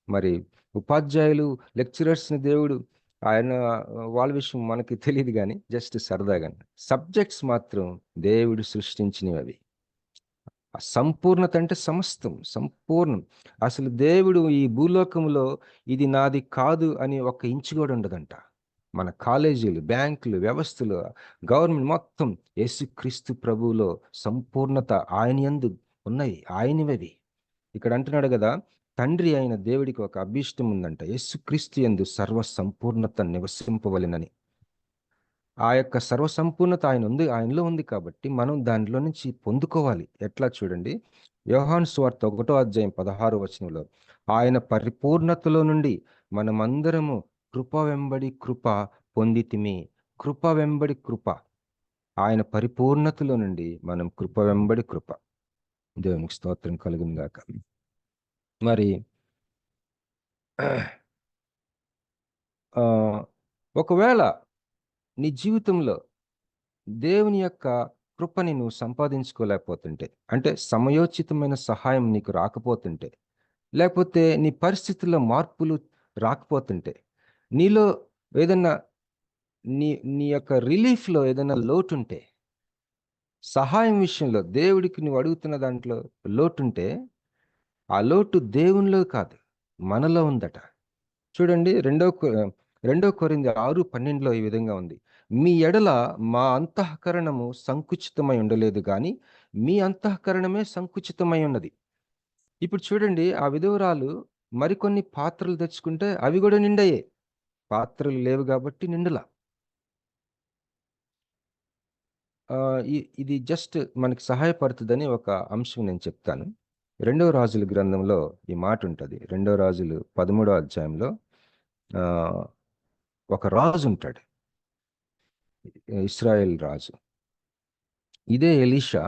మరి ఉపాధ్యాయులు, లెక్చరర్స్ని దేవుడు ఆయన వాళ్ళ విషయం మనకి తెలియదు కానీ జస్ట్ సరదాగా. సబ్జెక్ట్స్ మాత్రం దేవుడు సృష్టించినవి అవి. సంపూర్ణత అంటే సమస్తం, సంపూర్ణం. అసలు దేవుడు ఈ భూలోకంలో ఇది నాది కాదు అని ఒక ఇంచు కూడా ఉండదంట. మన కాలేజీలు, బ్యాంకులు, వ్యవస్థలు, గవర్నమెంట్ మొత్తం యేసుక్రీస్తు ప్రభువులో సంపూర్ణత ఆయన యందు ఉన్నాయి, ఆయనవి. ఇక్కడ అంటున్నాడు కదా, తండ్రి అయిన దేవుడికి ఒక అభీష్టం ఉందంట, యేసుక్రీస్తు యందు సర్వ సంపూర్ణత నివసింపవలెనని. ఆ యొక్క సర్వసంపూర్ణత ఆయనలో ఉంది కాబట్టి మనం దానిలో నుంచి పొందుకోవాలి. ఎట్లా చూడండి, యోహాను సువార్త 1:16 ఆయన పరిపూర్ణతలో నుండి మనమందరము కృప వెంబడి కృప పొందితిమి. కృప వెంబడి కృప, ఆయన పరిపూర్ణతలో నుండి మనం కృప వెంబడి కృప. దేవునికి స్తోత్రం కలుగును గాక. మరి ఒకవేళ నీ జీవితంలో దేవుని యొక్క కృపని నువ్వు సంపాదించుకోలేకపోతుంటే, అంటే సమయోచితమైన సహాయం నీకు రాకపోతుంటే, లేకపోతే నీ పరిస్థితుల్లో మార్పులు రాకపోతుంటే, నీలో ఏదన్నా నీ యొక్క రిలీఫ్లో ఏదైనా లోటుంటే, సహాయం విషయంలో దేవుడికి నువ్వు అడుగుతున్న దాంట్లో లోటుంటే, ఆ లోటు దేవునిలో కాదు మనలో ఉందట. చూడండి, 2 కొరింథీ 6:12 ఈ విధంగా ఉంది, మీ ఎడల మా అంతఃకరణము సంకుచితమై ఉండలేదు కానీ మీ అంతఃకరణమే సంకుచితమై ఉన్నది. ఇప్పుడు చూడండి, ఆ విధవరాలు మరికొన్ని పాత్రలు తెచ్చుకుంటే అవి కూడా నిండయే. పాత్రలు లేవు కాబట్టి నిండులా. ఇది జస్ట్ మనకి సహాయపడుతుందని ఒక అంశం నేను చెప్తాను. 2వ రాజుల గ్రంథంలో ఈ మాట ఉంటుంది. 2వ రాజులు 13వ అధ్యాయంలో ఒక రాజు ఉంటాడు, ఇశ్రాయేల్ రాజు. ఇదే ఎలీషా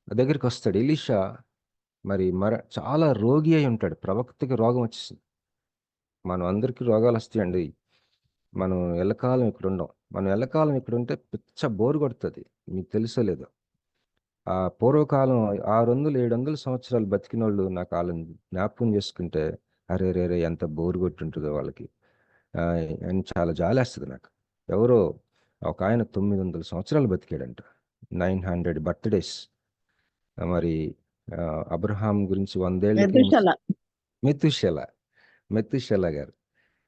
దగ్గరికి వస్తాడు. ఎలీషా మరి చాలా రోగి అయి ఉంటాడు, ప్రవక్తకి రోగం వచ్చేసింది. మనం అందరికీ రోగాలు వస్తాయండి. మనం ఎల్లకాలం ఇక్కడ ఉండం. మనం ఎల్లకాలం ఇక్కడ ఉంటే పిచ్చ బోరు కొడుతుంది, మీకు తెలుసో లేదో. ఆ పూర్వకాలం 600-700 సంవత్సరాలు బతికిన వాళ్ళు నాకు వాళ్ళని జ్ఞాపకం చేసుకుంటే అరే రే ఎంత బోరు కొట్టుంటుందో వాళ్ళకి అని చాలా జాలేస్తుంది నాకు. ఎవరో ఒక ఆయన 900 సంవత్సరాలు బతికాడంట, 900 బర్త్డేస్. మరి అబ్రహాం గురించి 100 ఏళ్ళకి మెతుషెలా గారు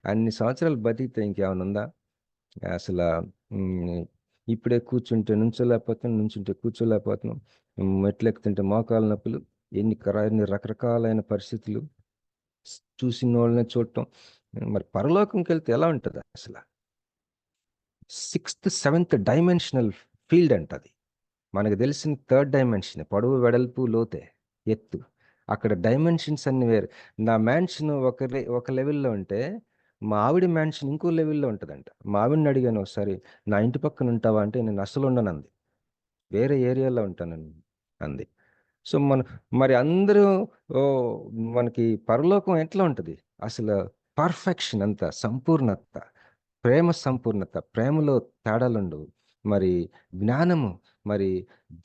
అన్ని సంవత్సరాలు బతికితే ఇంకేమైనా ఉందా అసలు? ఇప్పుడే కూర్చుంటే నుంచోలేకపోతున్నాం, నుంచుంటే కూర్చోలేకపోతున్నాం, మెట్లు ఎక్కుతుంటే మోకాలు నొప్పులు, ఎన్ని రకరకాలైన పరిస్థితులు. చూసిన వాళ్ళనే చూడటం. మరి పరలోకంకి వెళ్తే ఎలా ఉంటుంది అసలు? 6th 7th డైమెన్షనల్ ఫీల్డ్ అంట అది. మనకు తెలిసిన 3rd డైమెన్షన్ పొడవు, వెడల్పు, లోతే, ఎత్తు. అక్కడ డైమెన్షన్స్ అన్ని వేరు. నా మ్యాన్షన్ ఒక లెవెల్లో ఉంటే మా ఆవిడ మ్యాన్షన్ ఇంకో లెవెల్లో ఉంటుందంట. మా ఆవిడని అడిగాను ఒకసారి, నా ఇంటి పక్కన ఉంటావా అంటే, నేను అసలు ఉండనంది, వేరే ఏరియాలో ఉంటానని అంది. సో మరి అందరూ మనకి పరలోకం ఎట్లా ఉంటుంది అసలు? పర్ఫెక్షన్ అంతా, సంపూర్ణత, ప్రేమ సంపూర్ణత, ప్రేమలో తేడాలుండవు. మరి జ్ఞానము, మరి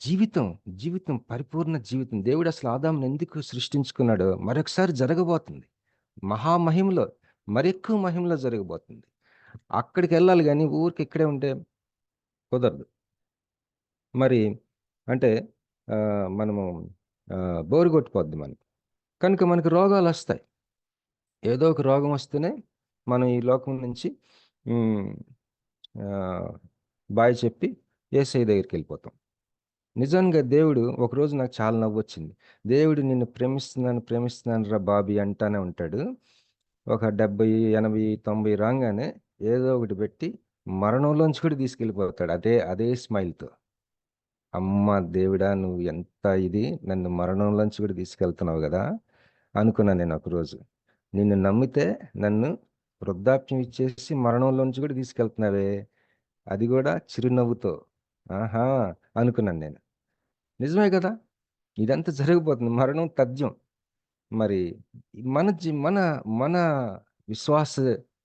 జీవితం పరిపూర్ణ జీవితం. దేవుడు అసలు ఆదామును ఎందుకు సృష్టించుకున్నాడో మరొకసారి జరగబోతుంది. మహామహిమలో, మరెక్కువ మహిమలో జరగబోతుంది. అక్కడికి వెళ్ళాలి కానీ ఊరికి ఇక్కడే ఉంటే కుదరదు. మరి అంటే మనము బోరు కొట్టిపోద్ది మనకి. కనుక మనకు రోగాలు వస్తాయి. ఏదో ఒక రోగం వస్తేనే మనం ఈ లోకం నుంచి బాయ్ చెప్పి యేసయ్య దగ్గరికి వెళ్ళిపోతాం. నిజంగా దేవుడు ఒకరోజు నాకు చాలా నవ్వు వచ్చింది. దేవుడు నిన్ను ప్రేమిస్తున్నాను రా బాబీ అంటానే ఉంటాడు. ఒక 70, 80, 90 రాగానే ఏదో ఒకటి పెట్టి మరణంలోంచి కూడా తీసుకెళ్ళిపోతాడు అదే అదే స్మైల్తో. అమ్మ దేవుడా, నువ్వు ఎంత ఇది నన్ను మరణంలోంచి కూడా తీసుకెళ్తున్నావు కదా అనుకున్నాను నేను ఒకరోజు. నిన్ను నమ్మితే నన్ను వృద్ధాప్యం ఇచ్చేసి మరణంలోంచి కూడా తీసుకెళ్తున్నావే, అది కూడా చిరునవ్వుతో. ఆహా అనుకున్నాను నేను. నిజమే కదా, ఇదంతా జరిగిపోతుంది, మరణం తథ్యం. మరి మన మన విశ్వాస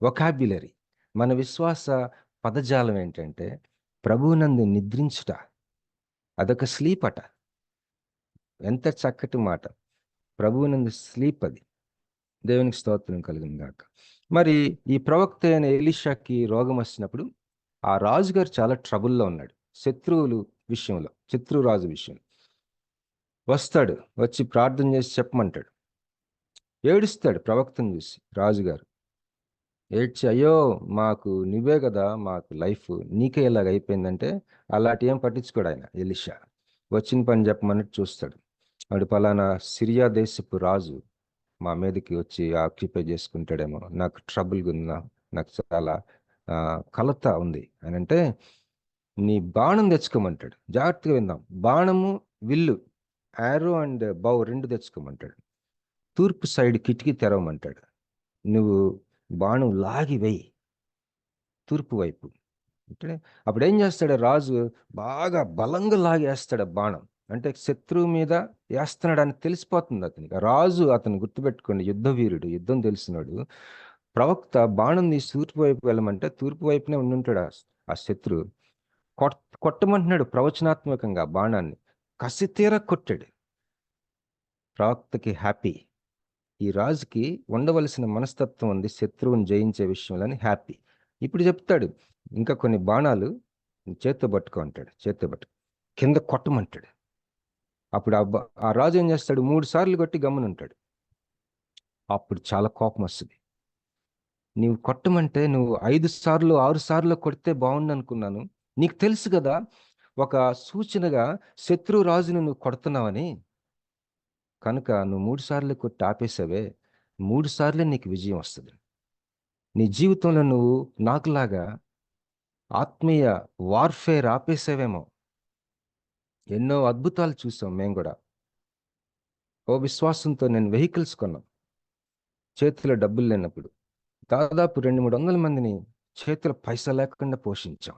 వొకాబ్యులరీ, మన విశ్వాస పదజాలం ఏంటంటే ప్రభువునందు నిద్రించుట. అదొక స్లీప్ అట. ఎంత చక్కటి మాట, ప్రభువునందు స్లీప్. అది దేవునికి స్తోత్రం కలుగును గాక. మరి ఈ ప్రవక్త అయిన ఎలీషాకి రోగం వచ్చినప్పుడు ఆ రాజుగారు చాలా ట్రబుల్లో ఉన్నాడు, శత్రురాజు విషయంలో. వస్తాడు, వచ్చి ప్రార్థన చేసి చెప్పమంటాడు. ఏడుస్తాడు ప్రవక్తను చూసి రాజుగారు. ఏడ్చి, అయ్యో మాకు నువ్వే కదా మాకు లైఫ్, నీకే ఇలాగ అయిపోయిందంటే అలాంటి ఏం పట్టించుకోడు ఆయన. ఎలీషా వచ్చిన పని చెప్పమన్నట్టు చూస్తాడు. వాడు పలానా సిరియా దేశపు రాజు మా మీదకి వచ్చి ఆక్యుపై చేసుకుంటాడేమో, నాకు ట్రబుల్గా ఉందా, నాకు చాలా కలత ఉంది అని అంటే, నీ బాణం తెచ్చుకోమంటాడు. జాగ్రత్తగా విందాం, బాణము విల్లు, యారో అండ్ బౌ 2 తెచ్చుకోమంటాడు. తూర్పు సైడ్ కిటికీ తెరవమంటాడు. నువ్వు బాణం లాగి వేయి తూర్పు వైపు అంటే. అప్పుడు ఏం చేస్తాడు రాజు, బాగా బలంగా లాగేస్తాడు బాణం. అంటే శత్రువు మీద వేస్తున్నాడు అని తెలిసిపోతుంది అతనికి. రాజు అతను గుర్తుపెట్టుకోండి, యుద్ధ వీరుడు, యుద్ధం తెలిసినాడు. ప్రవక్త బాణం తీసి తూర్పు వైపు వెళ్ళమంటే తూర్పు వైపునే ఉండుంటాడు ఆ శత్రువు. కొట్టమంటున్నాడు ప్రవచనాత్మకంగా బాణాన్ని. కసితీర కొట్టాడు. ప్రవక్తకి హ్యాపీ. ఈ రాజుకి ఉండవలసిన మనస్తత్వం ఉంది శత్రువుని జయించే విషయంలోని హ్యాపీ. ఇప్పుడు చెప్తాడు, ఇంకా కొన్ని బాణాలు చేత్తో పట్టుకో అంటాడు. చేత్తో పట్టుకో కింద కొట్టమంటాడు. అప్పుడు ఆ రాజు ఏం చేస్తాడు, 3 సార్లు కొట్టి గమ్మునుంటాడు. అప్పుడు చాలా కోపం వస్తుంది. నీవు కొట్టమంటే నువ్వు 5 సార్లు 6 సార్లు కొడితే బాగుండు అనుకున్నాను. నీకు తెలుసు కదా ఒక సూచనగా శత్రు రాజును నువ్వు కొడుతున్నావని, కనుక నువ్వు 3 సార్లు కొట్టి ఆపేసావే, 3 సార్లే నీకు విజయం వస్తుంది. నీ జీవితంలో నువ్వు నాకులాగా ఆత్మీయ వార్ఫేర్ ఆపేసావేమో. ఎన్నో అద్భుతాలు చూసాం మేము కూడా. ఓ విశ్వాసంతో నేను వెహికల్స్ కొన్నాం, చేతిలో డబ్బులు లేనప్పుడు. దాదాపు 200-300 మందిని చేతిలో పైసా లేకుండా పోషించాం.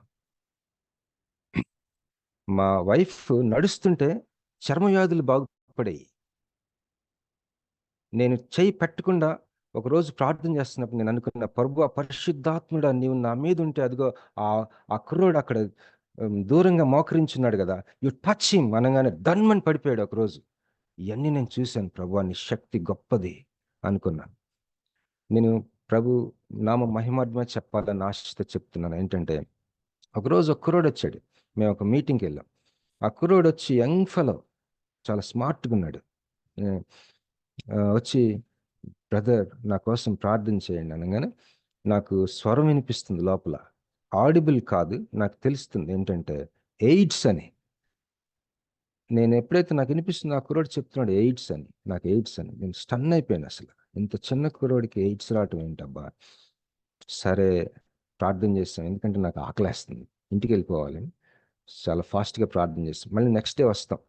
మా వైఫ్ నడుస్తుంటే చర్మవ్యాధులు బాగుపడాయి. నేను చేయి పెట్టకుండా ఒకరోజు ప్రార్థన చేస్తున్నప్పుడు నేను అనుకున్న, ప్రభువా పరిశుద్ధాత్ముడా, నీవు నా మీద ఉంటే అదిగో ఆ కుర్రోడు అక్కడ దూరంగా మోకరించున్నాడు కదా, యు టచ్ హిమ్ అనగానే దన్మని పడిపోయాడు ఒకరోజు. ఇవన్నీ నేను చూశాను, ప్రభువా నీ శక్తి గొప్పది అనుకున్నాను. నేను ప్రభు నామ మహిమాత్మ చెప్పాలని ఆశతో చెప్తున్నాను. ఏంటంటే ఒకరోజు ఒక కుర్రోడు వచ్చాడు, మేము ఒక మీటింగ్కి వెళ్ళాం. ఆ కుర్రోడు వచ్చి యంగ్ ఫెలో, చాలా స్మార్ట్గా ఉన్నాడు. వచ్చి, బ్రదర్ నా కోసం ప్రార్థన చేయండి అనగానే నాకు స్వరం వినిపిస్తుంది లోపల, ఆడిబుల్ కాదు, నాకు తెలుస్తుంది ఏంటంటే ఎయిడ్స్ అని. నేను ఎప్పుడైతే నాకు వినిపిస్తుంది, ఆ కుర్రోడు చెప్తున్నాడు ఎయిడ్స్ అని, నాకు ఎయిడ్స్ అని. నేను స్టన్ అయిపోయాను. అసలు ఇంత చిన్న కుర్రోడికి ఎయిడ్స్ రావటం ఏంటబ్బా. సరే ప్రార్థన చేస్తాను, ఎందుకంటే నాకు ఆకలేస్తుంది, ఇంటికి వెళ్ళిపోవాలని. చాలా ఫాస్ట్గా ప్రార్థన చేస్తాం. మళ్ళీ నెక్స్ట్ డే వస్తాం,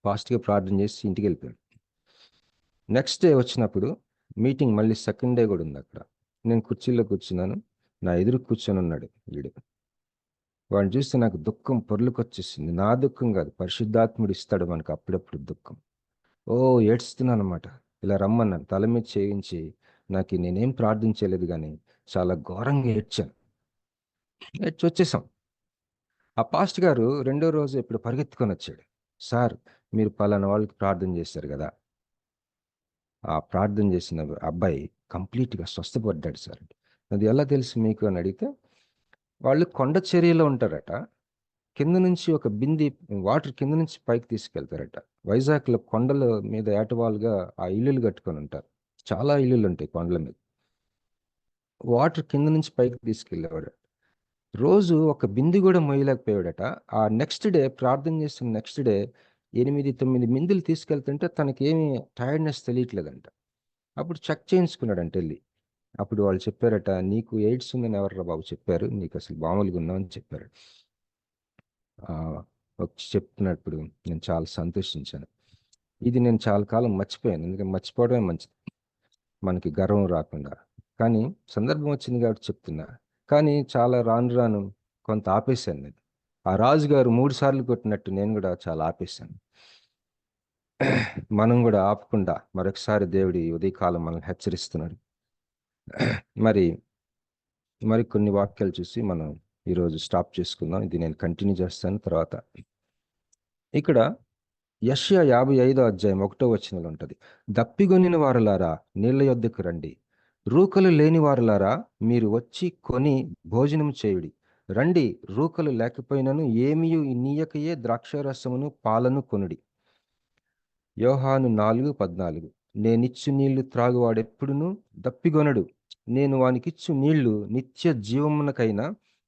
ఫాస్ట్గా ప్రార్థన చేసి ఇంటికి వెళ్ళిపోయాను. నెక్స్ట్ డే వచ్చినప్పుడు మీటింగ్ మళ్ళీ సెకండ్ డే కూడా ఉంది అక్కడ. నేను కుర్చీలో కూర్చున్నాను, నా ఎదురు కూర్చొని ఉన్నాడు వీడు. వాడిని చూస్తే నాకు దుఃఖం పొర్లుకొచ్చేసింది. నా దుఃఖం కాదు, పరిశుద్ధాత్ముడు ఇస్తాడు మనకు అప్పుడప్పుడు దుఃఖం. ఏడ్చుతున్నాను అనమాట. ఇలా రమ్మన్నాను, తల మీద చేయించి, నాకు నేనేం ప్రార్థించలేదు కానీ చాలా ఘోరంగా ఏడ్చాను. వచ్చేసాం. ఆ పాస్ట్ గారు 2వ రోజు ఇప్పుడు పరిగెత్తుకొని వచ్చాడు, సార్ మీరు పలానా వాళ్ళకి ప్రార్థన చేశారు కదా, ఆ ప్రార్థన చేసిన అబ్బాయి కంప్లీట్గా స్వస్థపడ్డాడు సార్. అది ఎలా తెలుసు మీకు అని అడిగితే, వాళ్ళు కొండ చర్యలో ఉంటారట, కింద నుంచి ఒక బింది వాటర్ కింద నుంచి పైకి తీసుకెళ్తారట. వైజాగ్లో కొండల మీద ఏటవాలుగా ఆ ఇల్లులు కట్టుకొని ఉంటారు, చాలా ఇల్లులు ఉంటాయి కొండల మీద. వాటర్ కింద నుంచి పైకి తీసుకెళ్ళేవాడు. రోజు ఒక బింది కూడా మోయలేకపోయాడట. ఆ నెక్స్ట్ డే ప్రార్థన చేసిన నెక్స్ట్ డే 8-9 బిందెలు తీసుకెళ్తుంటే తనకేమి టైర్డ్‌నెస్ తెలియట్లేదంట. అప్పుడు చెక్ చేయించుకున్నాడంట ఎళ్లి. అప్పుడు వాళ్ళు చెప్పారట, "నీకు ఎయిడ్స్ ఉందని ఎవర్రా బాబు చెప్పారు? నీకసలు మామూలుగా ఉన్నావు" అని చెప్పారు. వచ్చి చెప్తున్నప్పుడు నేను చాలా సంతోషించాను. ఇది నేను చాలా కాలం మర్చిపోయాను. ఎందుకంటే మర్చిపోవడమే మంచిది, మనకి గర్వం రాకుండా. కానీ సందర్భం వచ్చింది కాబట్టి చెప్తున్నా. కానీ చాలా రాను రాను కొంత ఆపేశాను నేను. ఆ రాజుగారు 3 సార్లు కొట్టినట్టు నేను కూడా చాలా ఆపేశాను. మనం కూడా ఆపకుండా మరొకసారి దేవుడి ఉదయకాలం మనల్ని హెచ్చరిస్తున్నాడు. మరి కొన్ని వాక్యాలు చూసి మనం ఈరోజు స్టాప్ చేసుకుందాం. ఇది నేను కంటిన్యూ చేస్తాను తర్వాత. ఇక్కడ యెషయా 55వ అధ్యాయం 1వ వచనంలో ఉంటుంది. దప్పిగొనిన వారులారా నీళ్ల యొద్దకు రండి, రూకలు లేని వారులారా మీరు వచ్చి కొని భోజనం చేయుడి. రండి, రూకలు లేకపోయినను ఏమియు నీయకయే ద్రాక్షారసమును పాలను కొనుడి. యోహాను 4:14. నేనిచ్చు నీళ్లు త్రాగువాడెప్పుడును దప్పిగొనడు. నేను వానికిచ్చు నీళ్లు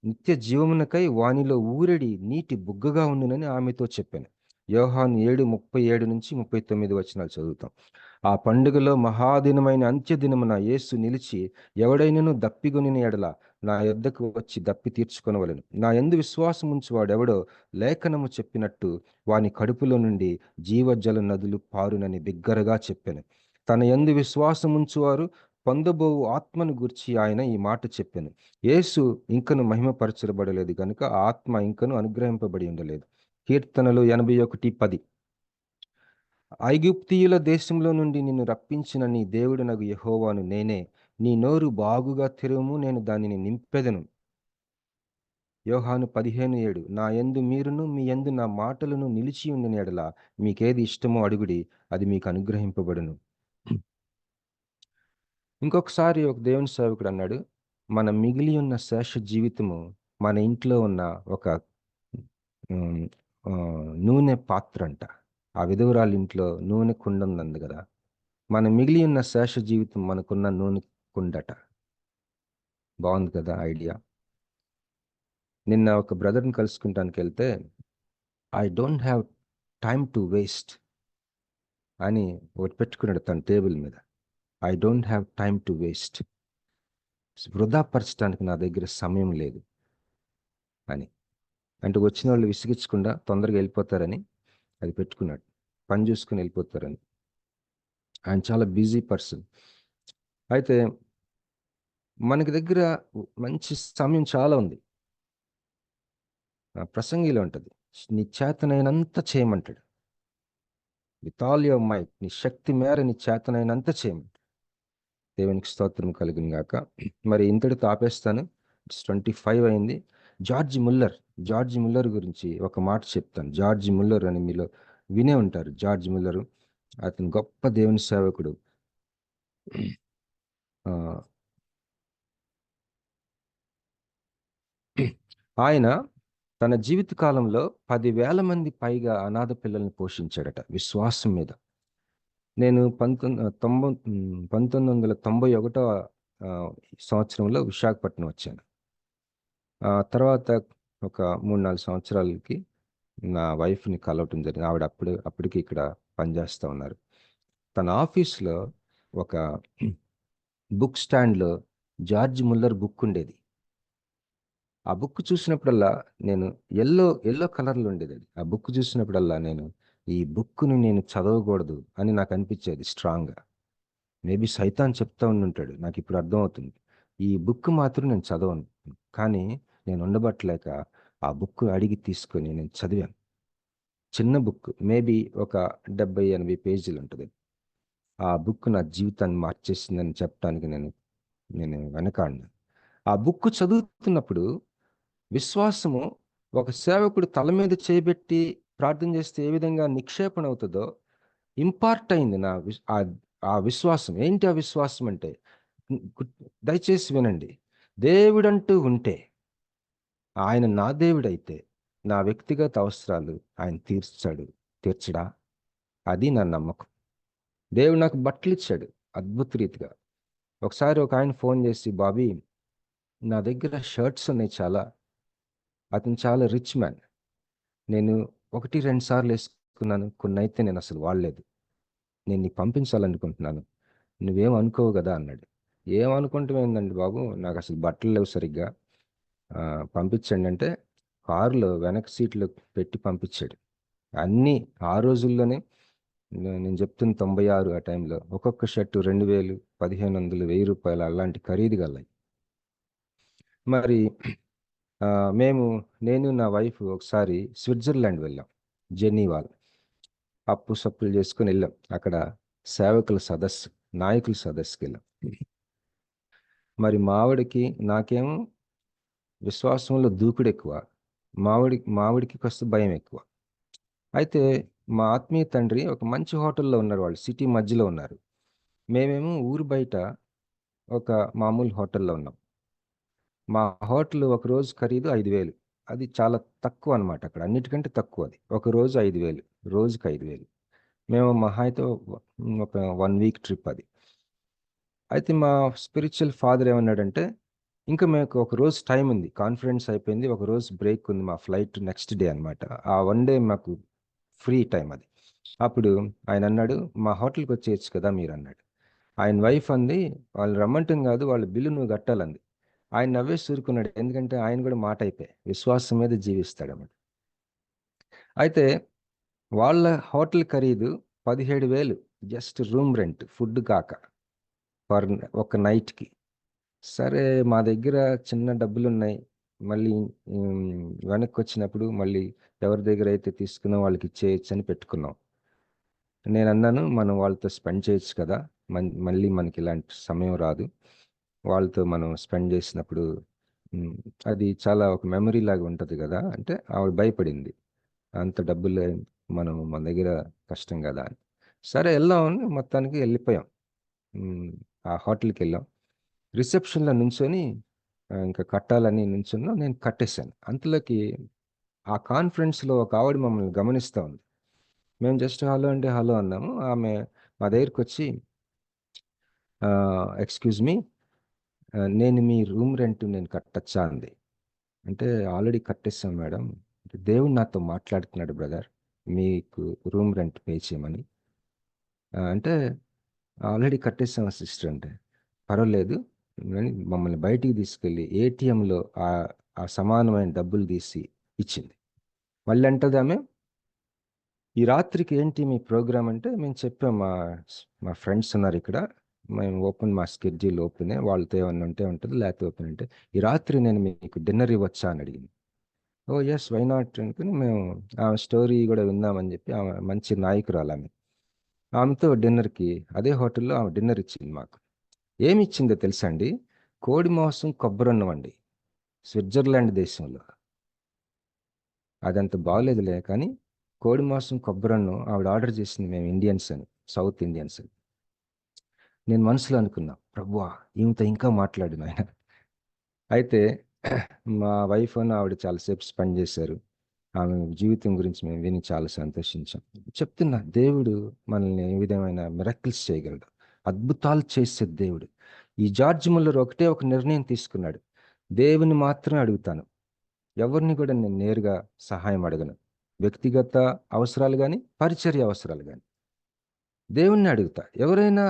నిత్య జీవమునకై వానిలో ఊరెడి నీటి బుగ్గగా ఉండునని ఆమెతో చెప్పాను. యోహాను 7:37-39 వచనాలు చదువుతాం. ఆ పండుగలో మహాదినమైన అంత్యదినమున యేసు నిలిచి, ఎవడైనను దప్పిగొనిన ఎడల నా యొద్దకు వచ్చి దప్పి తీర్చుకొనవలెను. నా యందు విశ్వాసం ఉంచువాడెవడో లేఖనము చెప్పినట్టు వాని కడుపులో నుండి జీవజల నదులు పారునని బిగ్గరగా చెప్పాను. తన యందు విశ్వాసం ఉంచువారు పొందబోవు ఆత్మను గూర్చి ఆయన ఈ మాట చెప్పాను. యేసు ఇంకను మహిమపరచబడలేదు గనుక ఆత్మ ఇంకను అనుగ్రహింపబడి ఉండలేదు. కీర్తనలు 81:10. ఐగుప్తీయుల దేశంలో నుండి నిన్ను రప్పించిన నీ దేవుడనగు యెహోవాను నేనే. నీ నోరు బాగుగా తెరువుము, నేను దానిని నింపెదను. యోహాను 15:7. నా యందు మీరును మీ యందు నా మాటలను నిలిచి ఉండిన యెడల మీకేది ఇష్టమో అడుగుడి, అది మీకు అనుగ్రహింపబడును. ఇంకొకసారి ఒక దేవుని సేవకుడు అన్నాడు, మన మిగిలి ఉన్న శేష జీవితము మన ఇంట్లో ఉన్న ఒక నూనె పాత్ర అంట. ఆ విధవరాలి ఇంట్లో నూనె కుండ ఉందంది కదా. మన మిగిలి ఉన్న శేష జీవితం మనకున్న నూనె కుండట. బాగుంది కదా ఐడియా. నిన్న ఒక బ్రదర్ని కలుసుకుంటానికి వెళ్తే, I don't have time to waste అని ఒకటి పెట్టుకున్నాడు తన టేబుల్ మీద. I don't have time to waste, వృధాపరచడానికి నా దగ్గర సమయం లేదు అని. అంటే వచ్చిన వాళ్ళు విసిగించకుండా తొందరగా వెళ్ళిపోతారని అది పెట్టుకున్నాడు, పని చూసుకుని వెళ్ళిపోతారని. ఆయన చాలా బిజీ పర్సన్. అయితే మనకి దగ్గర మంచి సమయం చాలా ఉంది. ప్రసంగిలో ఉంటుంది, నీ చేతనైనంత చేయమంటాడు. విత్ ఆల్ యువర్ మైట్, నీ శక్తి మేర నీ చేతనైనంత చేయమంటాడు. దేవునికి స్తోత్రం కలుగును గాక. మరి ఇంతటితో ఆపేస్తాను. 25 అయింది. జార్జ్ ముల్లర్ గురించి ఒక మాట చెప్తాను. జార్జ్ ముల్లర్ అని మీలో వినే ఉంటారు. జార్జ్ ముల్లరు అతను గొప్ప దేవుని సేవకుడు. ఆయన తన జీవిత కాలంలో 10,000 మంది పైగా అనాథ పిల్లల్ని పోషించాడట విశ్వాసం మీద. నేను 1991 సంవత్సరంలో విశాఖపట్నం వచ్చాను. తర్వాత ఒక 3-4 సంవత్సరాలకి నా వైఫ్ని కలవటం జరిగింది. ఆవిడ అప్పటికి ఇక్కడ పనిచేస్తూ ఉన్నారు. తన ఆఫీస్లో ఒక బుక్ స్టాండ్లో జార్జ్ ముల్లర్ బుక్ ఉండేది. ఆ బుక్ చూసినప్పుడల్లా నేను ఎల్లో కలర్లో ఉండేది అది. ఆ బుక్ చూసినప్పుడల్లా నేను ఈ బుక్ను నేను చదవకూడదు అని నాకు అనిపించేది స్ట్రాంగ్గా. మేబీ సైతాన్ చెప్తా ఉంటాడు, నాకు ఇప్పుడు అర్థమవుతుంది. ఈ బుక్ మాత్రం నేను చదవను. కానీ నేను ఉండబట్టలేక ఆ బుక్ అడిగి తీసుకొని నేను చదివాను. చిన్న బుక్, మేబీ ఒక 70-80 పేజీలు ఉంటుంది. ఆ బుక్ నా జీవితాన్ని మార్చేసిందని చెప్పడానికి నేను వెనకాడిన. ఆ బుక్ చదువుతున్నప్పుడు విశ్వాసము ఒక సేవకుడు తల మీద చేయబెట్టి ప్రార్థన చేస్తే ఏ విధంగా నిక్షేపణ అవుతుందో ఇంపార్ట్ అయింది ఆ విశ్వాసం. ఏంటి ఆ విశ్వాసం అంటే, దయచేసి వినండి. దేవుడంటూ ఉంటే, ఆయన నా దేవుడైతే నా వ్యక్తిగత అవసరాలు ఆయన తీర్చడా? అది నా నమ్మకం. దేవుడు నాకు బట్టలు ఇచ్చాడు అద్భుత రీతిగా. ఒకసారి ఒక ఆయన ఫోన్ చేసి, బాబీ నా దగ్గర షర్ట్స్ ఉన్నాయి చాలా, అతను చాలా రిచ్ మ్యాన్. నేను 1-2 సార్లు వేసుకున్నాను, కొన్ని అయితే నేను అసలు వాడలేదు. నేను నీకు పంపించాలనుకుంటున్నాను, నువ్వేం అనుకోవు కదా అన్నాడు. ఏమనుకుంటామేందండి బాబు, నాకు అసలు బట్టలు లేవు సరిగ్గా, పంపించండి అంటే కారులో వెనక సీట్లో పెట్టి పంపించాడు. అన్నీ ఆ రోజుల్లోనే, నేను చెప్తున్న 96 ఆ టైంలో ఒక్కొక్క షర్టు 2000, 1500, 1000 అలాంటి ఖరీదు గలయి. మరి నేను నా వైఫ్ ఒకసారి స్విట్జర్లాండ్ వెళ్ళాం, జెనీవా. అప్పు సప్పులు చేసుకుని వెళ్ళాం. అక్కడ సేవకుల సదస్సు, నాయకుల సదస్సుకి వెళ్ళాం. మరి మావిడికి నాకేమో విశ్వాసంలో దూకుడు ఎక్కువ, మావిడికి కాస్త భయం ఎక్కువ. అయితే మా ఆత్మీయ తండ్రి ఒక మంచి హోటల్లో ఉన్నారు, వాళ్ళు సిటీ మధ్యలో ఉన్నారు. మేమేమో ఊరు బయట ఒక మామూలు హోటల్లో ఉన్నాం. మా హోటల్ ఒక రోజు ఖరీదు 5,000. అది చాలా తక్కువ అనమాట, అక్కడ అన్నిటికంటే తక్కువ. అది ఒక రోజు 5,000, రోజుకి 5,000. మేము మహా అయితే ఒక 1 వీక్ ట్రిప్ అది. అయితే మా స్పిరిచువల్ ఫాదర్ ఏమన్నాడంటే, ఇంకా మీకు ఒక రోజు టైం ఉంది, కాన్ఫరెన్స్ అయిపోయింది, ఒక రోజు బ్రేక్ ఉంది, మా ఫ్లైట్ నెక్స్ట్ డే అనమాట. ఆ 1 డే మాకు ఫ్రీ టైం అది. అప్పుడు ఆయన అన్నాడు, మా హోటల్కి వచ్చేయచ్చు కదా మీరు అన్నాడు. ఆయన వైఫ్ అంది, వాళ్ళు రమ్మంటుంది కాదు, వాళ్ళ బిల్లు నువ్వు కట్టాలంది. ఆయన నవ్వేసి ఊరుకున్నాడు, ఎందుకంటే ఆయన కూడా మాట అయిపోయి విశ్వాసం మీద జీవిస్తాడు అన్నమాట. అయితే వాళ్ళ హోటల్ ఖరీదు 17,000, జస్ట్ రూమ్ రెంట్, ఫుడ్ కాక, పర్ ఒక నైట్కి. సరే మా దగ్గర చిన్న డబ్బులు ఉన్నాయి, మళ్ళీ వెనక్కి వచ్చినప్పుడు మళ్ళీ ఎవరి దగ్గర అయితే తీసుకున్నా వాళ్ళకి ఇచ్చేయచ్చు అని పెట్టుకున్నాం. నేను అన్నాను, మనం వాళ్ళతో స్పెండ్ చేయొచ్చు కదా, మళ్ళీ మనకి ఇలాంటి సమయం రాదు, వాళ్ళతో మనం స్పెండ్ చేసినప్పుడు అది చాలా ఒక మెమరీ లాగా ఉంటుంది కదా అంటే, ఆవిడ భయపడింది, అంత డబ్బులు మన దగ్గర కష్టం కదా అని. సరే వెళ్దాం అని మొత్తానికి వెళ్ళిపోయాం. ఆ హోటల్కి వెళ్ళాం. రిసెప్షన్లో నుంచొని ఇంకా కట్టాలని నుంచున్నాం, నేను కట్టేశాను. అంతలోకి ఆ కాన్ఫరెన్స్లో ఒక ఆవిడ మమ్మల్ని గమనిస్తూ ఉంది. మేము జస్ట్ హలో అంటే హలో అన్నాము. ఆమె మా దగ్గరికి వచ్చి, ఎక్స్క్యూజ్ మీ, నేను మీ రూమ్ రెంట్ నేను కట్టచ్చా అంది. అంటే ఆల్రెడీ కట్టేస్తాం మేడం, దేవుడు నాతో మాట్లాడుతున్నాడు బ్రదర్, మీకు రూమ్ రెంట్ పే చేయమని. అంటే ఆల్రెడీ కట్టేస్తాం సిస్టర్ అంటే, పర్వాలేదు అని మమ్మల్ని బయటికి తీసుకెళ్ళి ఏటీఎంలో ఆ సమానమైన డబ్బులు తీసి ఇచ్చింది. మళ్ళీ అంటది ఆమె, ఈ రాత్రికి ఏంటి మీ ప్రోగ్రామ్ అంటే, మేము చెప్పాం మా ఫ్రెండ్స్ ఉన్నారు ఇక్కడ, మేము మా స్కెడ్యూల్ ఓపెనే, వాళ్ళతో ఏమన్నా ఉంటే ఉంటుంది, లేకపోతే ఓపెన్ అంటే, ఈ రాత్రి నేను మీకు డిన్నర్ ఇవ్వచ్చా అని అడిగింది. ఓ ఎస్, వై నాట్ అనుకుని మేము ఆమె స్టోరీ కూడా విందామని చెప్పి, ఆమె మంచి నాయకురాలు ఆమె, ఆమెతో డిన్నర్కి అదే హోటల్లో ఆమె డిన్నర్ ఇచ్చింది మాకు. ఏమి ఇచ్చిందో తెలుసా అండి, కోడి మాంసం కొబ్బరన్నం అండి, స్విట్జర్లాండ్ దేశంలో. అదంత బాగోలేదులే కానీ, కోడి మాంసం కొబ్బరన్నం ఆవిడ ఆర్డర్ చేసింది, మేము ఇండియన్స్ అని, సౌత్ ఇండియన్స్ అని. నేను మనసులో అనుకున్నా, ప్రభువా ఈమెతో ఇంకా మాట్లాడిన ఆయన. అయితే మా వైఫ్ అని ఆవిడ చాలాసేపు స్పెండ్ చేశారు, ఆమె జీవితం గురించి మేము విని చాలా సంతోషించాం. చెప్తున్నా, దేవుడు మనల్ని ఏ విధమైన మిరకిల్స్ చేయగలడు, అద్భుతాలు చేసే దేవుడు. ఈ జార్జ్ ముల్లర్ ఒకటే ఒక నిర్ణయం తీసుకున్నాడు, దేవుని మాత్రమే అడుగుతాను, ఎవరిని కూడా నేను నేరుగా సహాయం అడగను, వ్యక్తిగత అవసరాలు కానీ పరిచర్య అవసరాలు కానీ దేవుణ్ణి అడుగుతా. ఎవరైనా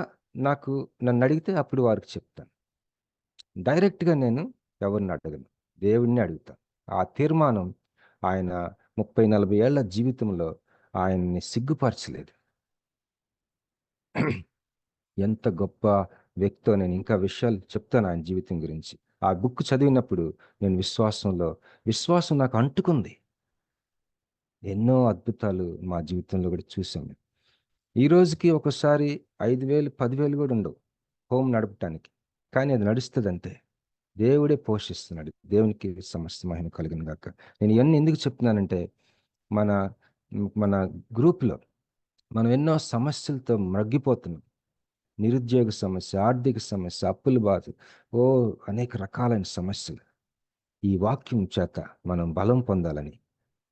నన్ను అడిగితే అప్పుడు వారికి చెప్తాను, డైరెక్ట్గా నేను ఎవరిని అడగను, దేవుణ్ణి అడుగుతాను. ఆ తీర్మానం ఆయన 30-40 ఏళ్ల జీవితంలో ఆయన్ని సిగ్గుపరచలేదు. ఎంత గొప్ప వ్యక్తో, నేను ఇంకా విషయాలు చెప్తాను ఆయన జీవితం గురించి. ఆ బుక్ చదివినప్పుడు నేను విశ్వాసం నాకు అంటుకుంది. ఎన్నో అద్భుతాలు మా జీవితంలో కూడా చూసాము. ఈ రోజుకి ఒకసారి 5,000, 10,000 కూడా ఉండవు హోమ్ నడపటానికి, కానీ అది నడుస్తుంది అంతే. దేవుడే పోషిస్తున్నాడు, దేవునికి సమస్త మహిమ కలుగును గాక. నేను ఇవన్నీ ఎందుకు చెప్తున్నానంటే, మన మన గ్రూప్లో మనం ఎన్నో సమస్యలతో మగ్గిపోతున్నాం. నిరుద్యోగ సమస్య, ఆర్థిక సమస్య, అప్పుల బాధ, అనేక రకాలైన సమస్యలు. ఈ వాక్యం చేత మనం బలం పొందాలని